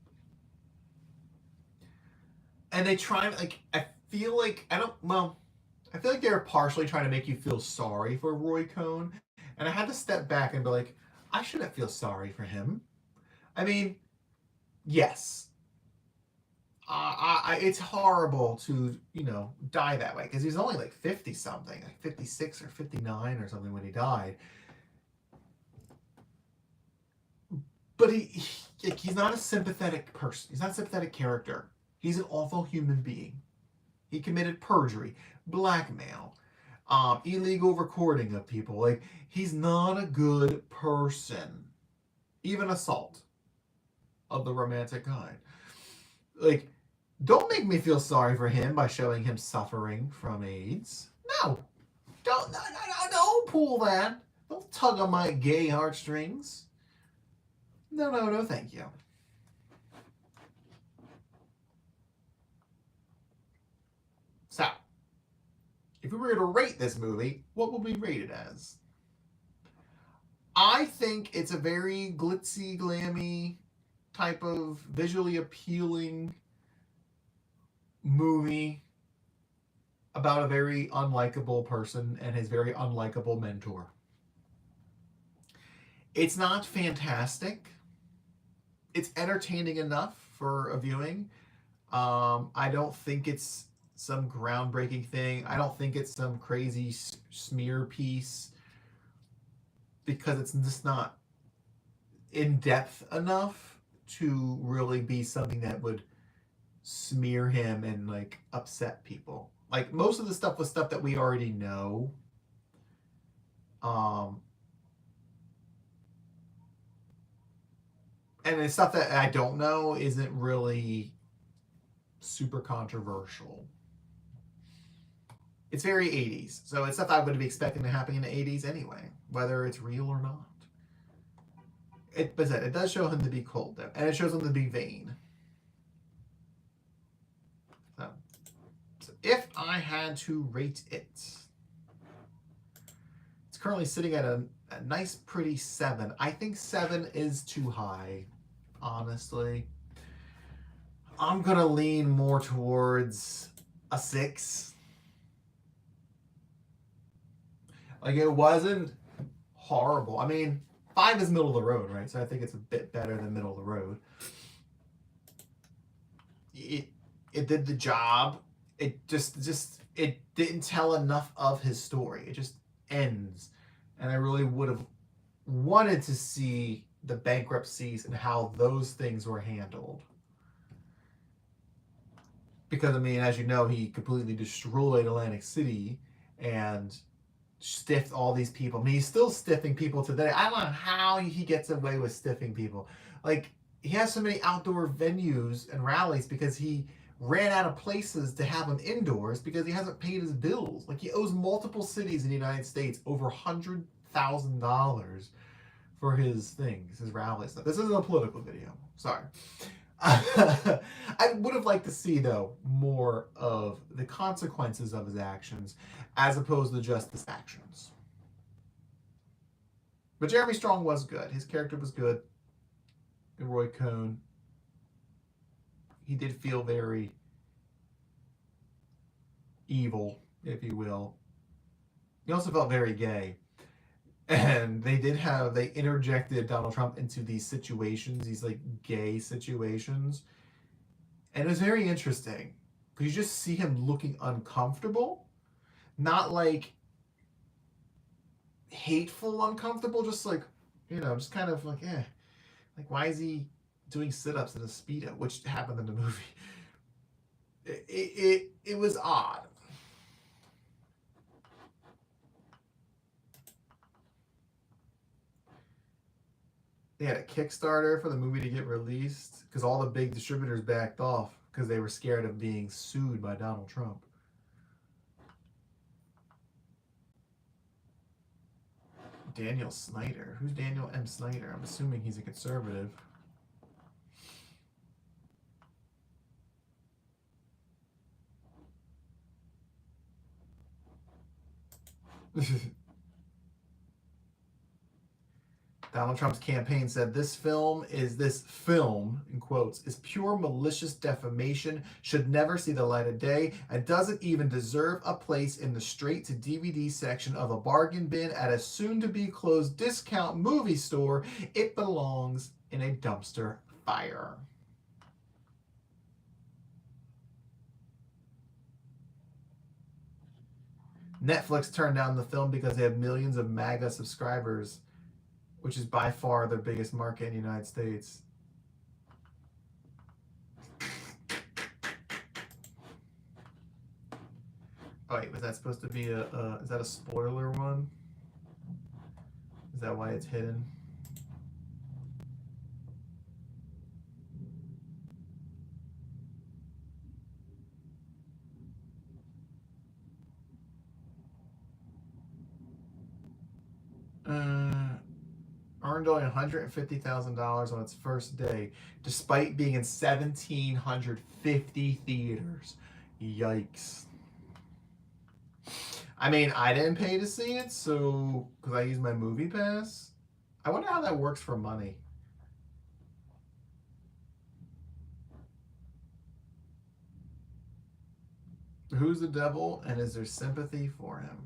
And they try, like, I feel like they were partially trying to make you feel sorry for Roy Cohn. And I had to step back and be like, I shouldn't feel sorry for him. I mean, yes. It's horrible to, you know, die that way. Because he's only like 50-something. Like 56 or 59 or something when he died. But he's not a sympathetic person. He's not a sympathetic character. He's an awful human being. He committed perjury, blackmail, illegal recording of people. Like, he's not a good person. Even assault of the romantic kind. Like, don't make me feel sorry for him by showing him suffering from AIDS. No. Don't pull that. Don't tug on my gay heartstrings. No, thank you. So, if we were to rate this movie, what would we rate it as? I think it's a very glitzy, glammy type of visually appealing movie about a very unlikable person and his very unlikable mentor. It's not fantastic. It's entertaining enough for a viewing. I don't think it's some groundbreaking thing. I don't think it's some crazy smear piece, because it's just not in depth enough to really be something that would smear him and like upset people. Like, most of the stuff was stuff that we already know. And the stuff that I don't know isn't really super controversial. It's very 80s. So it's stuff I would be expecting to happen in the 80s anyway, whether it's real or not. It does show him to be cold, though. And it shows him to be vain. So if I had to rate it, it's currently sitting at a nice, pretty 7. I think 7 is too high, honestly. I'm going to lean more towards a 6. Like, it wasn't horrible. I mean, 5 is middle of the road, right? So I think it's a bit better than middle of the road. It did the job. It just it didn't tell enough of his story. It just ends. And I really would have wanted to see the bankruptcies and how those things were handled. Because, I mean, as you know, he completely destroyed Atlantic City and stiffed all these people. I mean, he's still stiffing people today. I don't know how he gets away with stiffing people. Like, he has so many outdoor venues and rallies because he ran out of places to have them indoors because he hasn't paid his bills. Like, he owes multiple cities in the United States over $100,000 for his things, his rallies. This isn't a political video. Sorry. I would have liked to see, though, more of the consequences of his actions as opposed to just his actions. But Jeremy Strong was good. His character was good. And Roy Cohn, he did feel very evil, if you will. He also felt very gay. And they interjected Donald Trump into these situations, these like gay situations. And it was very interesting because you just see him looking uncomfortable, not like hateful uncomfortable, just like, just kind of like, like, why is he doing sit-ups in a Speedo, which happened in the movie? It was odd. They had a Kickstarter for the movie to get released because all the big distributors backed off because they were scared of being sued by Donald Trump. Daniel Snyder. Who's Daniel M. Snyder? I'm assuming he's a conservative. Donald Trump's campaign said this film, in quotes, is pure malicious defamation, should never see the light of day, and doesn't even deserve a place in the straight-to-DVD section of a bargain bin at a soon-to-be-closed discount movie store. It belongs in a dumpster fire. Netflix turned down the film because they have millions of MAGA subscribers, which is by far their biggest market in the United States. Oh wait, was that supposed to be is that a spoiler one? Is that why it's hidden? Earned only $150,000 on its first day, despite being in 1,750 theaters. Yikes. I mean, I didn't pay to see it, so because I used my movie pass. I wonder how that works for money. Who's the devil, and is there sympathy for him?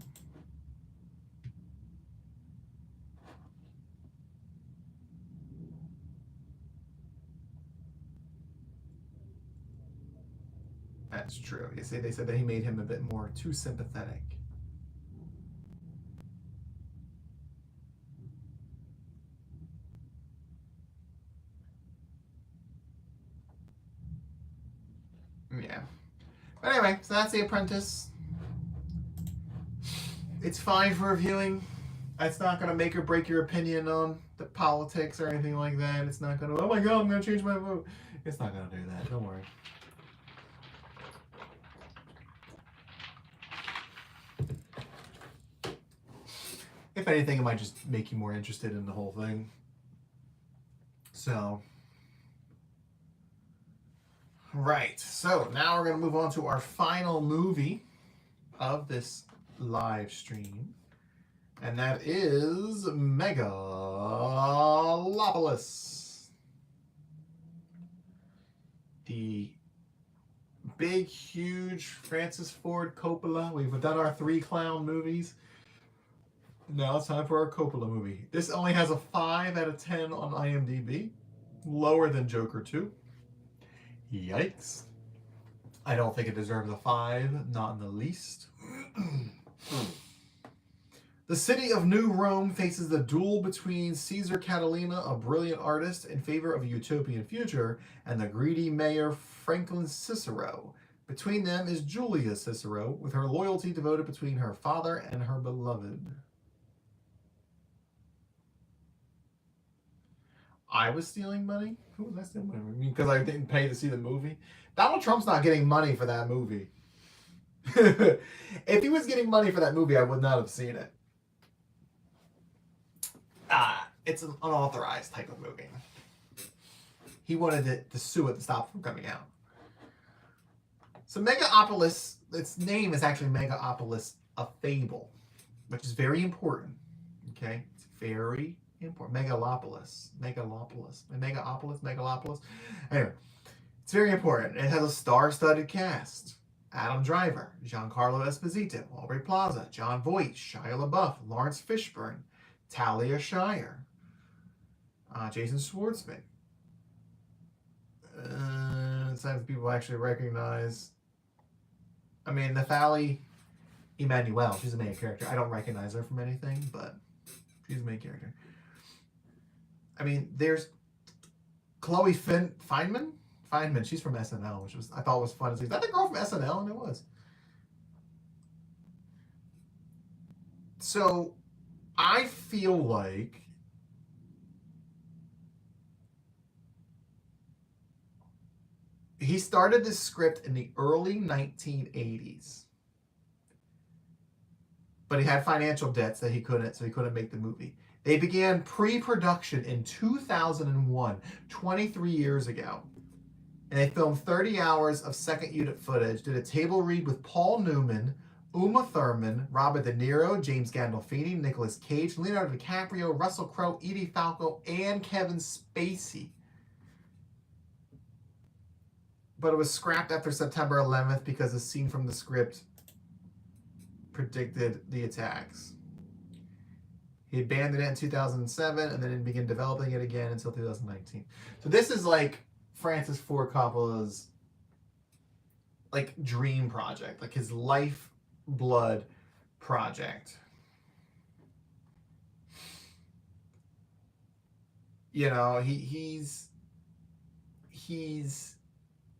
That's true. They said that he made him a bit more too sympathetic. Yeah. But anyway, so that's The Apprentice. It's fine for reviewing. It's not going to make or break your opinion on the politics or anything like that. It's not going to, oh my god, I'm going to change my vote. It's not going to do that. Don't worry. If anything, it might just make you more interested in the whole thing. So, right. So now we're going to move on to our final movie of this live stream. And that is Megalopolis. The big, huge Francis Ford Coppola. We've done our 3 clown movies. Now it's time for our Coppola movie. This only has a 5 out of 10 on IMDb. Lower than Joker 2. Yikes. I don't think it deserves a 5, not in the least. The city of New Rome faces the duel between Caesar Catalina, a brilliant artist in favor of a utopian future, and the greedy mayor Franklin Cicero. Between them is Julia Cicero, with her loyalty devoted between her father and her beloved. I was stealing money? Who was I stealing money? I mean, because I didn't pay to see the movie? Donald Trump's not getting money for that movie. If he was getting money for that movie, I would not have seen it. It's an unauthorized type of movie. He wanted to sue it to stop it from coming out. So Megalopolis, its name is actually Megalopolis, a fable, which is very important. Okay? It's very important. Megalopolis. Anyway, it's very important. It has a star-studded cast. Adam Driver, Giancarlo Esposito, Aubrey Plaza, Jon Voight, Shia LaBeouf, Lawrence Fishburne, Talia Shire, Jason Schwartzman. Some people actually recognize. I mean, Nathalie Emmanuel, she's a main character. I don't recognize her from anything, but she's a main character. I mean, there's Chloe Fineman, she's from SNL, which I thought was fun to see. Is that the girl from SNL? And it was. So, I feel like he started this script in the early 1980s. But he had financial debts that he couldn't make the movie. They began pre-production in 2001, 23 years ago. And they filmed 30 hours of second unit footage, did a table read with Paul Newman, Uma Thurman, Robert De Niro, James Gandolfini, Nicolas Cage, Leonardo DiCaprio, Russell Crowe, Edie Falco, and Kevin Spacey. But it was scrapped after September 11th because a scene from the script predicted the attacks. He abandoned it in 2007 and then didn't begin developing it again until 2019. So this is like Francis Ford Coppola's like dream project, like his lifeblood project. You know, he's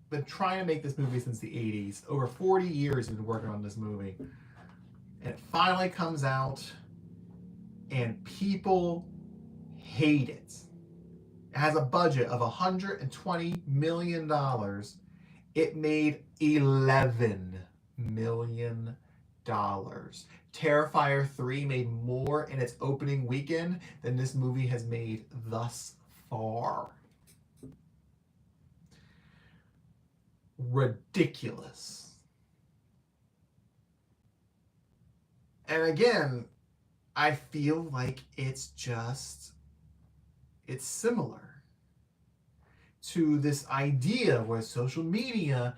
been trying to make this movie since the 80s. Over 40 years he's been working on this movie. And it finally comes out and people hate it. It has a budget of $120 million. It made $11 million. Terrifier 3 made more in its opening weekend than this movie has made thus far. Ridiculous. And again, I feel like it's similar to this idea where social media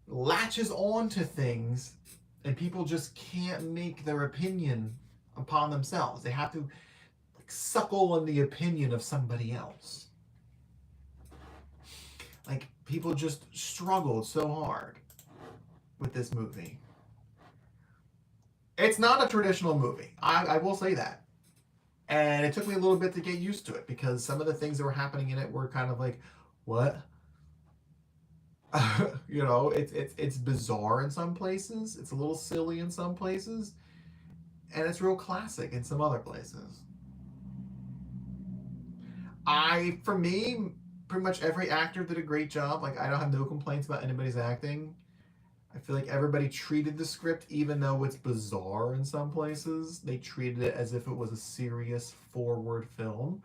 latches on to things and people just can't make their opinion upon themselves. They have to like suckle on the opinion of somebody else. Like people just struggled so hard with this movie. It's not a traditional movie. I will say that. And it took me a little bit to get used to it because some of the things that were happening in it were kind of like, what? You know, it's bizarre in some places. It's a little silly in some places. And it's real classic in some other places. For me, pretty much every actor did a great job. Like, I don't have no complaints about anybody's acting. I feel like everybody treated the script, even though it's bizarre in some places, they treated it as if it was a serious forward film.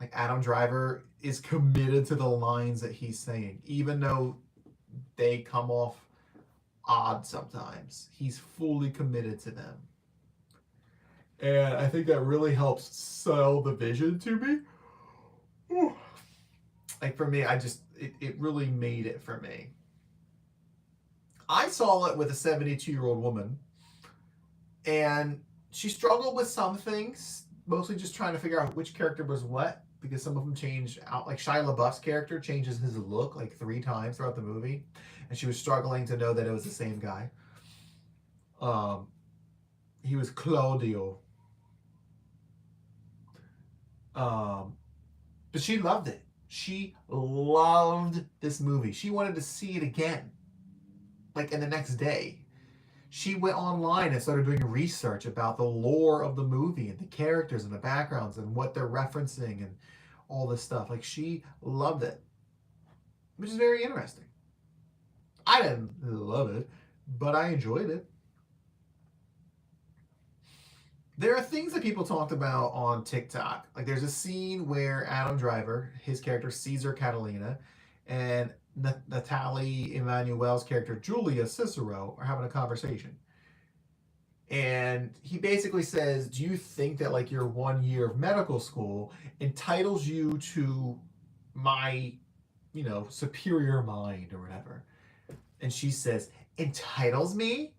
Like Adam Driver is committed to the lines that he's saying, even though they come off odd sometimes. He's fully committed to them. And I think that really helps sell the vision to me. Whew. Like for me, it really made it for me. I saw it with a 72-year-old woman, and she struggled with some things, mostly just trying to figure out which character was what, because some of them changed out. Like Shia LaBeouf's character changes his look like 3 times throughout the movie, and she was struggling to know that it was the same guy. He was Claudio. But she loved it. She loved this movie. She wanted to see it again, like in the next day. She went online and started doing research about the lore of the movie and the characters and the backgrounds and what they're referencing and all this stuff. Like, she loved it, which is very interesting. I didn't love it, but I enjoyed it. There are things that people talked about on TikTok. Like, there's a scene where Adam Driver, his character Caesar Catalina, and Natalie Emmanuel's character Julia Cicero are having a conversation. And he basically says, do you think that like your 1 year of medical school entitles you to my, superior mind or whatever? And she says, entitles me?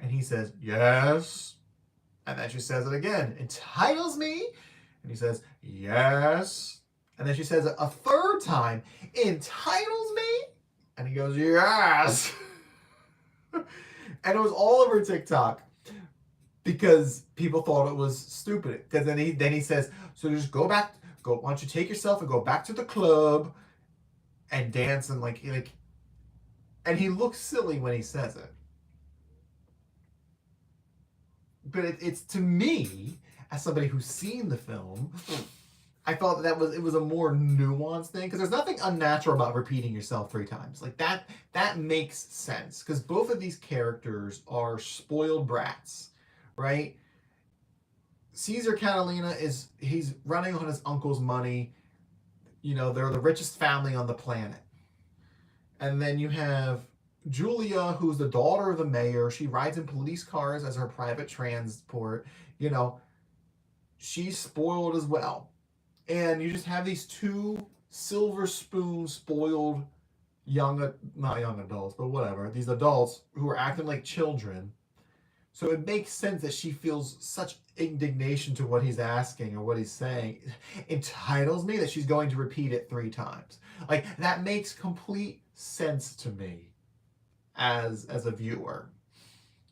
And he says, yes. And then she says it again, entitles me? And he says, yes. And then she says it a third time, entitles me? And he goes, yes. And it was all over TikTok because people thought it was stupid. Because then he says, so just why don't you take yourself and go back to the club and dance and and he looks silly when he says it. But it's to me, as somebody who's seen the film, I thought it was a more nuanced thing, because there's nothing unnatural about repeating yourself 3 times. Like that makes sense, because both of these characters are spoiled brats, right? Caesar Catalina he's running on his uncle's money. They're the richest family on the planet. And then you have Julia, who's the daughter of the mayor. She rides in police cars as her private transport. She's spoiled as well. And you just have these 2 silver spoon spoiled not young adults, but whatever, these adults who are acting like children. So it makes sense that she feels such indignation to what he's asking or what he's saying. Entitles me that she's going to repeat it 3 times. Like, that makes complete sense to me as a viewer.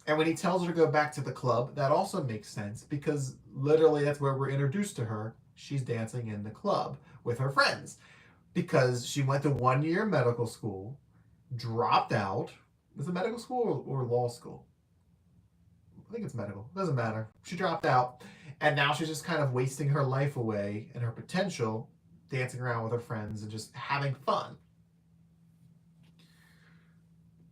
And when he tells her to go back to the club, that also makes sense, because literally that's where we're introduced to her. She's dancing in the club with her friends because she went to 1 year medical school, dropped out. Was it medical school or law school? I think it's medical. Doesn't matter. She dropped out, and now she's just kind of wasting her life away and her potential dancing around with her friends and just having fun.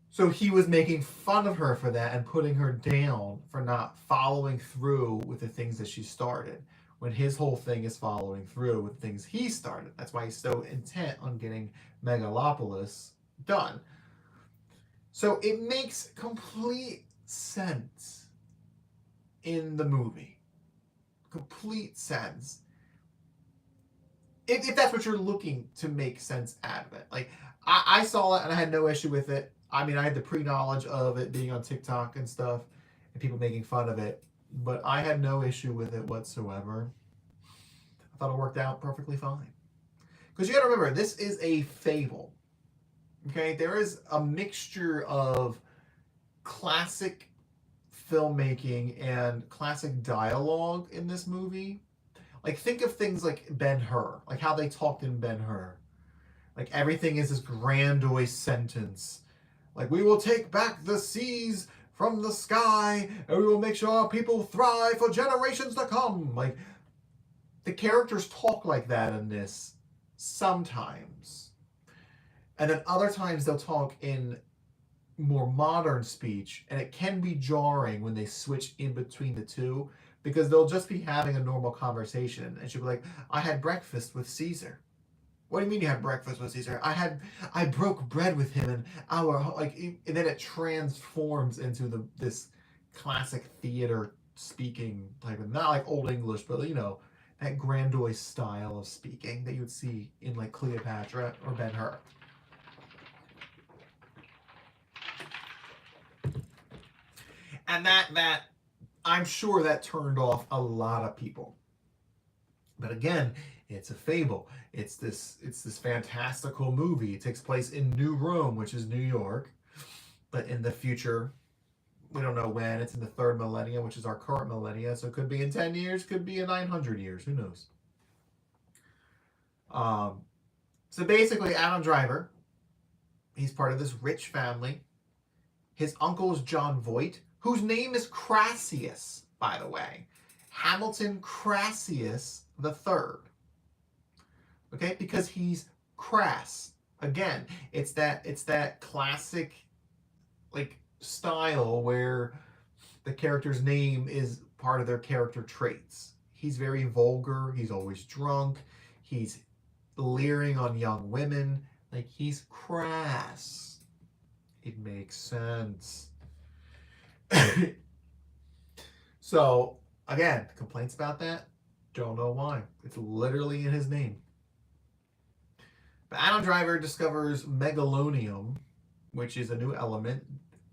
So he was making fun of her for that and putting her down for not following through with the things that she started, when his whole thing is following through with things he started. That's why he's so intent on getting Megalopolis done. So it makes complete sense in the movie. Complete sense. If that's what you're looking to make sense out of it. Like, I saw it and I had no issue with it. I mean, I had the pre-knowledge of it being on TikTok and stuff and people making fun of it, but I had no issue with it whatsoever. I thought it worked out perfectly fine. Because you got to remember, this is a fable. Okay? There is a mixture of classic filmmaking and classic dialogue in this movie. Like, think of things like Ben-Hur, like how they talked in Ben-Hur. Like, everything is this grandiose sentence. Like, we will take back the seas from the sky, and we will make sure our people thrive for generations to come. Like, the characters talk like that in this sometimes. And then other times they'll talk in more modern speech, and it can be jarring when they switch in between the two, because they'll just be having a normal conversation, and she'll be like, I had breakfast with Caesar. What do you mean you had breakfast with Caesar? I broke bread with him, and and then it transforms into this classic theater speaking type of, not like Old English, but that grandiose style of speaking that you would see in like Cleopatra or Ben-Hur. And that I'm sure that turned off a lot of people. But again, it's a fable. It's this fantastical movie. It takes place in New Rome, which is New York, but in the future, we don't know when. It's in the third millennia, which is our current millennia. So it could be in 10 years, could be in 900 years. Who knows? So basically, Adam Driver, he's part of this rich family. His uncle is John Voight, whose name is Crassius, by the way. Hamilton Crassius III. Okay, because he's crass. Again, it's that classic like style where the character's name is part of their character traits. He's very vulgar, he's always drunk, he's leering on young women, like he's crass. It makes sense. So, again, complaints about that? Don't know why. It's literally in his name. But Adam Driver discovers megalonium, which is a new element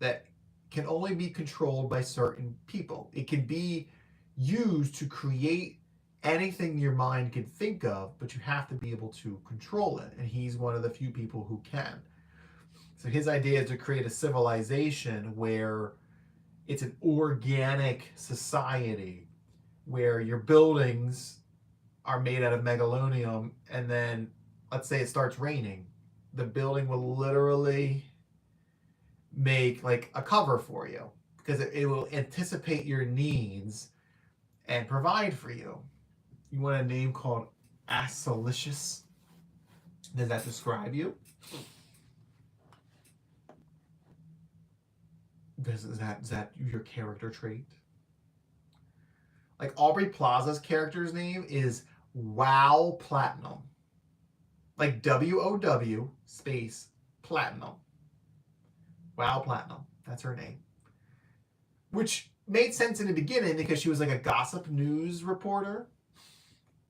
that can only be controlled by certain people. It can be used to create anything your mind can think of, but you have to be able to control it. And he's one of the few people who can. So his idea is to create a civilization where it's an organic society where your buildings are made out of megalonium, and then let's say it starts raining, the building will literally make like a cover for you because it will anticipate your needs and provide for you. You want a name called Asolicious? Does that describe you? Is that your character trait? Like Aubrey Plaza's character's name is Wow Platinum. Like WOW space Platinum. Wow Platinum. That's her name. Which made sense in the beginning because she was like a gossip news reporter.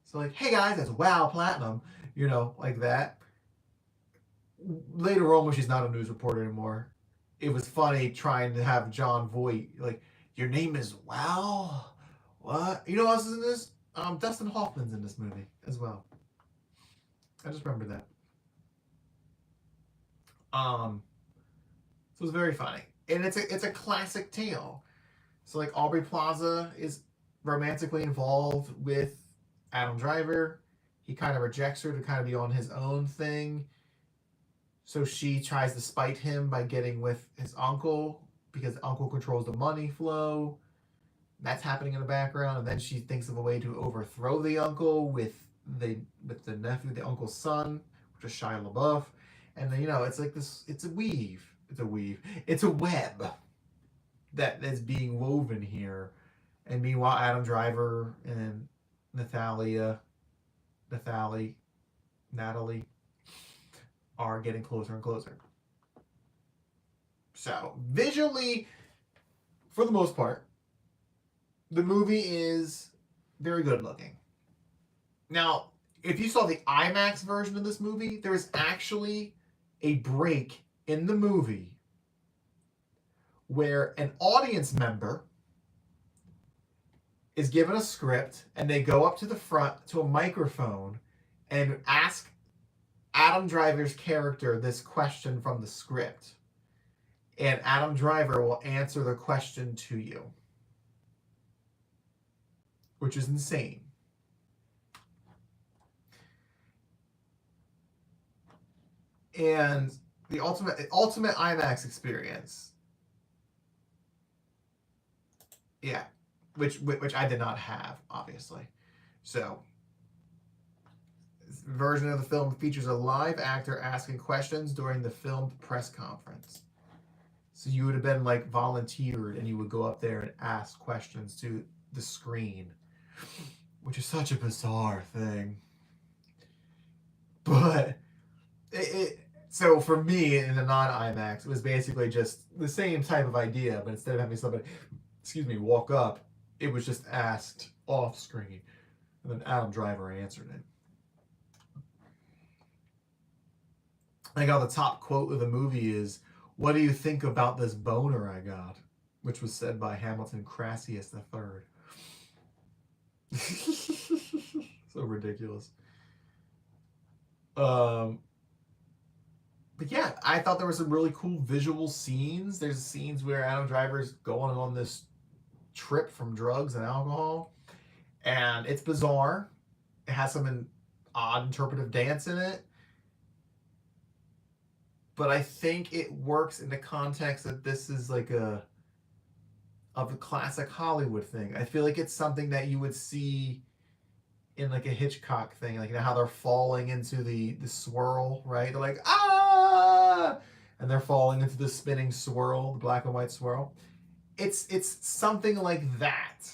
So like, hey guys, that's Wow Platinum. You know, like that. Later on when she's not a news reporter anymore, it was funny trying to have John Voight, like, your name is Wow? What? You know who else is in this? Dustin Hoffman's in this movie as well. I just remember that. So it's very funny. And it's a classic tale. So like Aubrey Plaza is romantically involved with Adam Driver. He kind of rejects her to kind of be on his own thing. So she tries to spite him by getting with his uncle because the uncle controls the money flow. That's happening in the background, and then she thinks of a way to overthrow the uncle with the nephew, the uncle's son, which is Shia LaBeouf. And then it's like this. It's a web that is being woven here. And meanwhile, Adam Driver and Natalie are getting closer and closer. So visually, for the most part, the movie is very good looking. Now, if you saw the IMAX version of this movie, there is actually a break in the movie where an audience member is given a script and they go up to the front to a microphone and ask Adam Driver's character this question from the script. And Adam Driver will answer the question to you, which is insane. And the ultimate IMAX experience, yeah, which I did not have, obviously. So, this version of the film features a live actor asking questions during the filmed press conference. So you would have been like volunteered, and you would go up there and ask questions to the screen, which is such a bizarre thing. But so for me in the non-IMAX, it was basically just the same type of idea, but instead of having somebody, walk up, it was just asked off screen, and then Adam Driver answered it. I got the top quote of the movie is, "What do you think about this boner I got?" which was said by Hamilton Crassius III. So ridiculous. But yeah, I thought there were some really cool visual scenes. There's scenes where Adam Driver's going on this trip from drugs and alcohol, and it's bizarre. It has some odd interpretive dance in it, but I think it works in the context that this is like of a classic Hollywood thing. I feel like it's something that you would see in like a Hitchcock thing, like, you know how they're falling into the swirl, right? They're like, ah, and they're falling into the spinning swirl, the black and white swirl. It's something like that.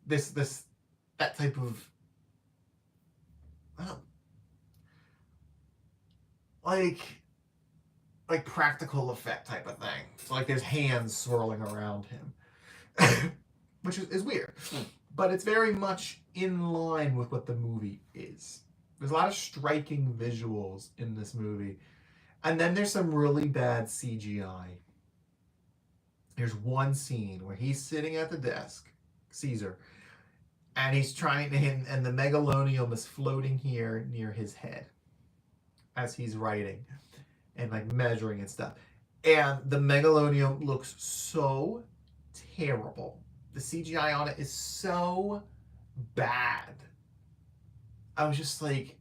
That type of like practical effect type of thing. So like there's hands swirling around him, which is weird, but it's very much in line with what the movie is. There's a lot of striking visuals in this movie, and then there's some really bad CGI. There's one scene where he's sitting at the desk, Caesar, and he's trying to, and the megalonium is floating here near his head as he's writing and like measuring and stuff. And the megalonium looks so terrible. The CGI on it is so bad. I was just like,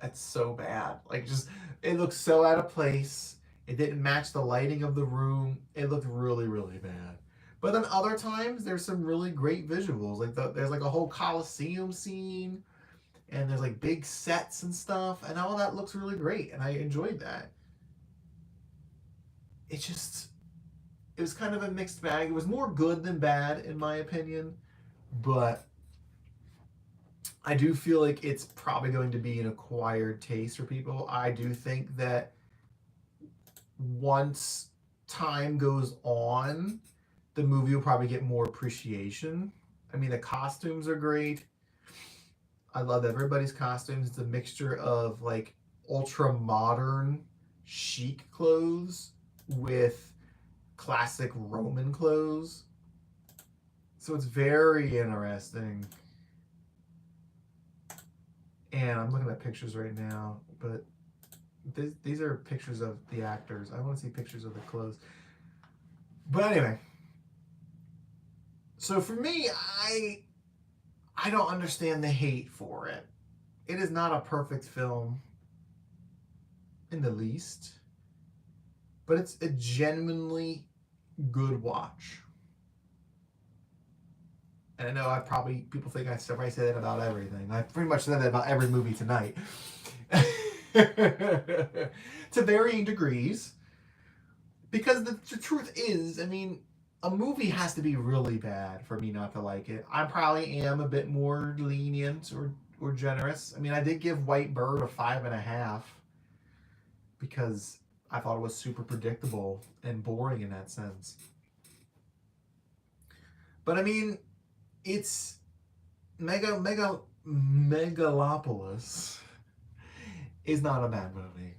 that's so bad. Like, just, it looks so out of place. It didn't match the lighting of the room. It looked really, really bad. But then other times, there's some really great visuals. Like, there's like a whole Coliseum scene, and there's like big sets and stuff, and all that looks really great, and I enjoyed that. It was kind of a mixed bag. It was more good than bad, in my opinion, but I do feel like it's probably going to be an acquired taste for people. I do think that once time goes on, the movie will probably get more appreciation. I mean, the costumes are great. I love everybody's costumes. It's a mixture of like ultra modern chic clothes with classic Roman clothes. So it's very interesting. And I'm looking at pictures right now, but these are pictures of the actors. I want to see pictures of the clothes. But anyway, so for me, I don't understand the hate for it. It is not a perfect film in the least, but it's a genuinely good watch. And I know people think I say that about everything. I pretty much said that about every movie tonight. To varying degrees. Because the truth is, I mean, a movie has to be really bad for me not to like it. I probably am a bit more lenient or generous. I mean, I did give White Bird a 5.5 because I thought it was super predictable and boring in that sense. But I mean, it's Megalopolis is not a bad movie.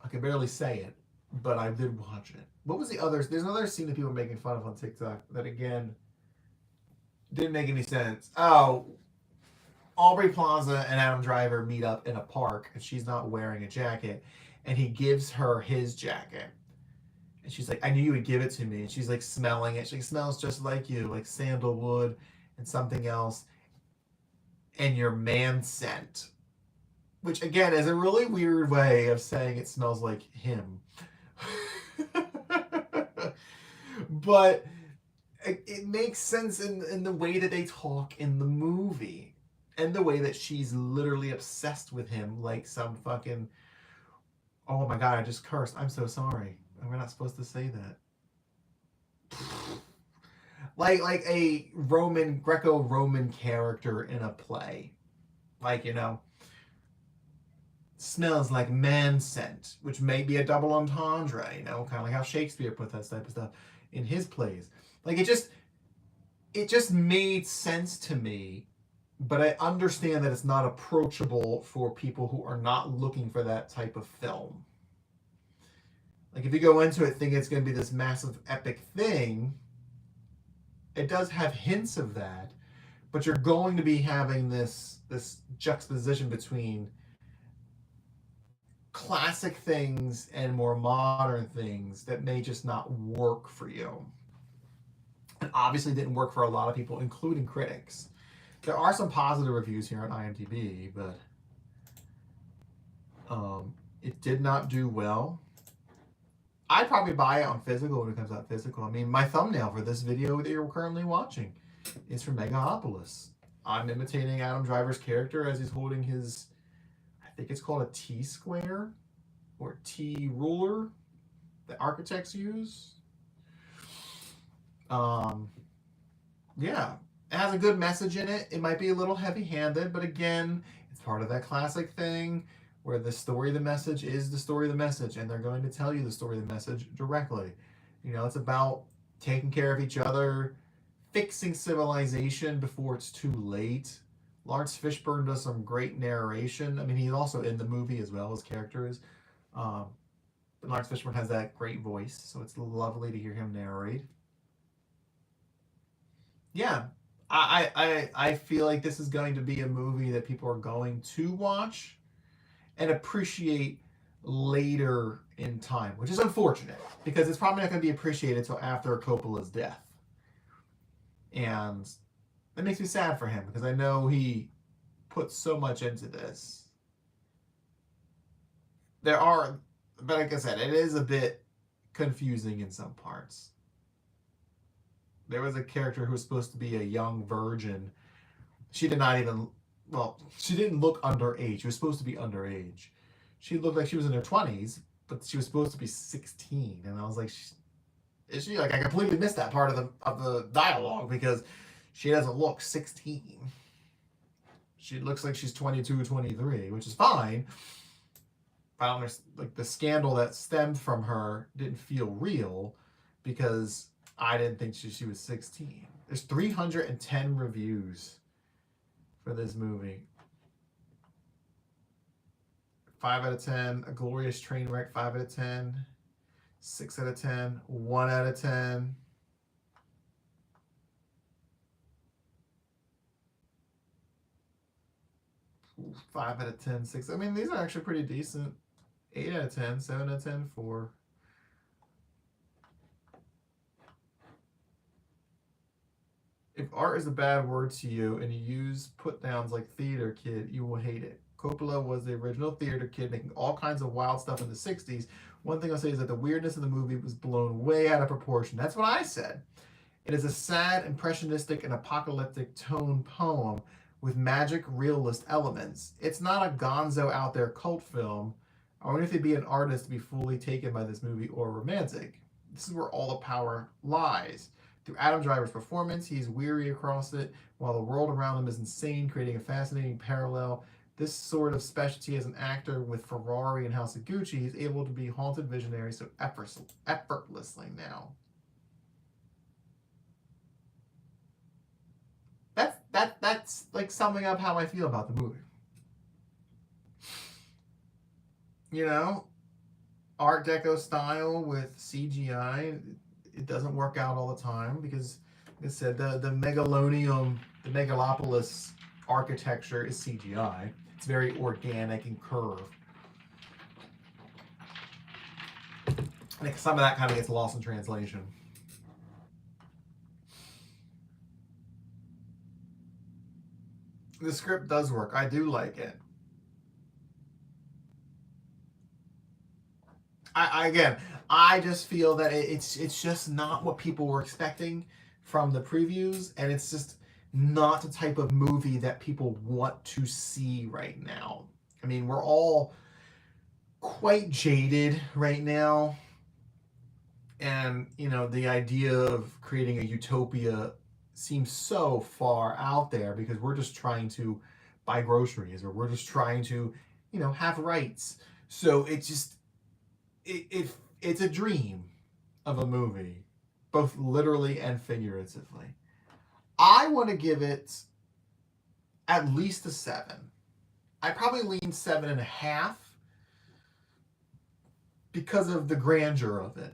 I can barely say it, but I did watch it. What was the other? There's another scene that people are making fun of on TikTok that, again, didn't make any sense. Oh, Aubrey Plaza and Adam Driver meet up in a park, and she's not wearing a jacket, and he gives her his jacket. And she's like, I knew you would give it to me. And she's like smelling it. She smells just like you, like sandalwood and something else. And your man scent. Which, again, is a really weird way of saying it smells like him. But it makes sense in the way that they talk in the movie. And the way that she's literally obsessed with him like some fucking... Oh my god, I just cursed. I'm so sorry. We're not supposed to say that. Like a Greco-Roman character in a play. Like, smells like man scent, which may be a double entendre, kind of like how Shakespeare put that type of stuff in his plays. Like, it just made sense to me, but I understand that it's not approachable for people who are not looking for that type of film. Like, if you go into it thinking it's going to be this massive epic thing, it does have hints of that, but you're going to be having this juxtaposition between classic things and more modern things that may just not work for you. And obviously didn't work for a lot of people, including critics. There are some positive reviews here on IMDb, but it did not do well. I'd probably buy it on physical when it comes out physical. I mean, my thumbnail for this video that you're currently watching is from Megalopolis. I'm imitating Adam Driver's character as he's holding his, I think it's called a T-square or T-ruler that architects use. Yeah, it has a good message in it. It might be a little heavy-handed, but again, it's part of that classic thing where the story of the message is the story of the message, and they're going to tell you the story of the message directly. You know, it's about taking care of each other, fixing civilization before it's too late. Lawrence Fishburne does some great narration. I mean, he's also in the movie as well as characters. But Lawrence Fishburne has that great voice, so it's lovely to hear him narrate. Yeah, I feel like this is going to be a movie that people are going to watch and appreciate later in time, which is unfortunate because it's probably not going to be appreciated until after Coppola's death. And that makes me sad for him because I know he put so much into this. There are, but like I said, it is a bit confusing in some parts. There was a character who was supposed to be a young virgin. She did not even, well, she didn't look underage. She was supposed to be underage. She looked like she was in her 20s, but she was supposed to be 16. And I was like, is she? Like, I completely missed that part of the dialogue because she doesn't look 16. She looks like she's 22, 23, which is fine. I don't understand, like, the scandal that stemmed from her didn't feel real because I didn't think she was 16. There's 310 reviews for this movie. 5 out of 10. A glorious train wreck, 5 out of 10. 6 out of 10. 1 out of 10. Ooh, 5 out of 10. 6. I mean, these are actually pretty decent. 8 out of 10. 7 out of 10. 4. If art is a bad word to you and you use put downs like theater kid, you will hate it. Coppola was the original theater kid making all kinds of wild stuff in the 60s. One thing I'll say is that the weirdness of the movie was blown way out of proportion. That's what I said. It is a sad, impressionistic, and apocalyptic tone poem with magic realist elements. It's not a gonzo out there cult film. I wonder if it'd be an artist to be fully taken by this movie or romantic. This is where all the power lies. Through Adam Driver's performance, he's weary across it, while the world around him is insane, creating a fascinating parallel. This sort of specialty as an actor with Ferrari and House of Gucci, he's able to be haunted visionary so effortlessly now. That's like summing up how I feel about the movie. You know, Art Deco style with CGI. It doesn't work out all the time because, like I said, the Megalopolis architecture is CGI. It's very organic and curved. I think some of that kind of gets lost in translation. The script does work. I do like it. I just feel that it's just not what people were expecting from the previews, and it's just not the type of movie that people want to see right now. I mean, we're all quite jaded right now, and you know, the idea of creating a utopia seems so far out there because we're just trying to buy groceries or we're just trying to, you know, have rights. So it's just it's a dream of a movie, both literally and figuratively. I want to give it at least a 7. I probably lean 7.5 because of the grandeur of it.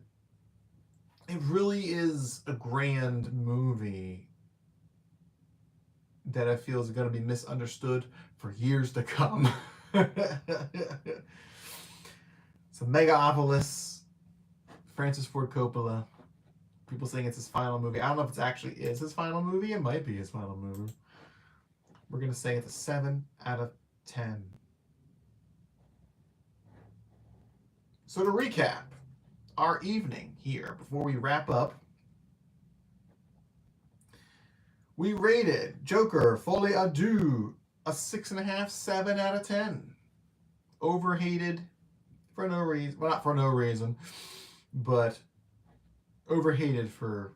It really is a grand movie that I feel is going to be misunderstood for years to come. So Megalopolis, Francis Ford Coppola. People saying it's his final movie. I don't know if it actually is his final movie. It might be his final movie. We're going to say it's a 7 out of 10. So to recap our evening here, before we wrap up, we rated Joker, Folie, Deux a 6.5, 7 out of 10. Overhated for no reason. Well, not for no reason, but overhated for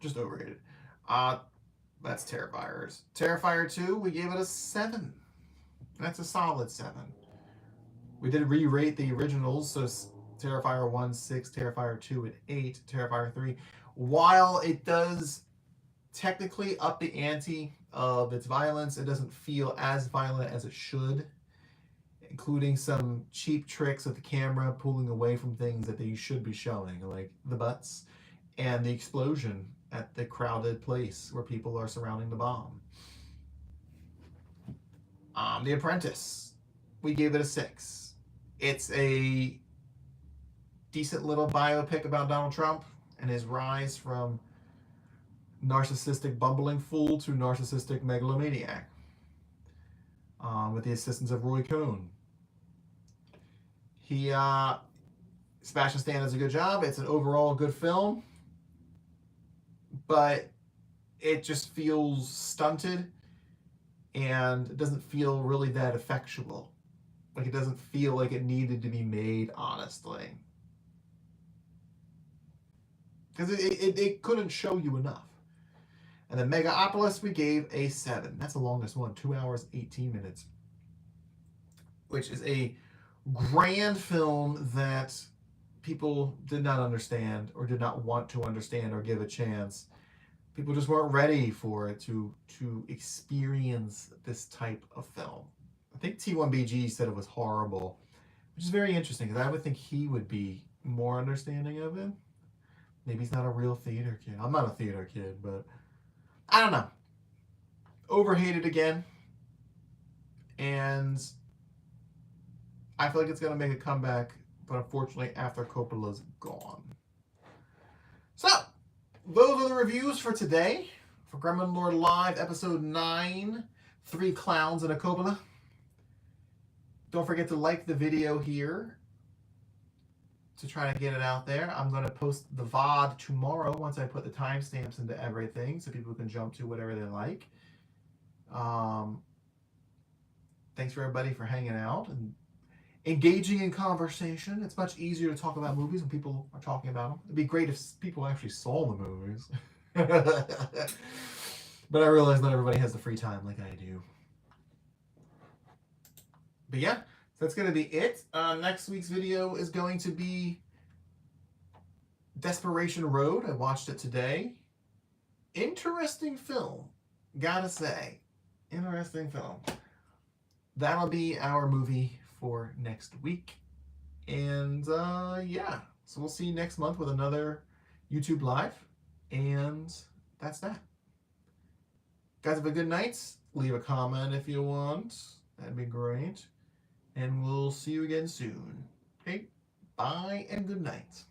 just overhated. That's Terrifiers. Terrifier 2, we gave it a 7. That's a solid 7. We did re-rate the originals, so Terrifier 1, 6, Terrifier 2 at 8, Terrifier 3. While it does technically up the ante of its violence, it doesn't feel as violent as it should, including some cheap tricks with the camera pulling away from things that they should be showing, like the butts and the explosion at the crowded place where people are surrounding the bomb. The Apprentice, we gave it a 6. It's a decent little biopic about Donald Trump and his rise from narcissistic bumbling fool to narcissistic megalomaniac, with the assistance of Roy Cohn. Sebastian Stan does a good job. It's an overall good film, but it just feels stunted and it doesn't feel really that effectual. Like, it doesn't feel like it needed to be made, honestly. Because it couldn't show you enough. And then Megalopolis, we gave a 7. That's the longest one, 2 hours, 18 minutes. Which is a grand film that people did not understand or did not want to understand or give a chance. People just weren't ready for it to experience this type of film. I think T1BG said it was horrible, which is very interesting because I would think he would be more understanding of it. Maybe he's not a real theater kid. I'm not a theater kid, but I don't know. Overhated again. And I feel like it's going to make a comeback, but unfortunately after Coppola's gone. So, those are the reviews for today. For Gremlin Lord Live, Episode 9, 3 Clowns and a Coppola. Don't forget to like the video here to try to get it out there. I'm going to post the VOD tomorrow once I put the timestamps into everything so people can jump to whatever they like. Thanks for everybody for hanging out and engaging in conversation. It's much easier to talk about movies when people are talking about them. It'd be great if people actually saw the movies. But I realize not everybody has the free time like I do. But yeah, so that's going to be it. Next week's video is going to be Desperation Road. I watched it today. Interesting film. Gotta say. Interesting film. That'll be our movie for next week. And yeah, so we'll see you next month with another YouTube Live. And that's that. Guys, have a good night. Leave a comment if you want. That'd be great. And we'll see you again soon. Okay, bye and good night.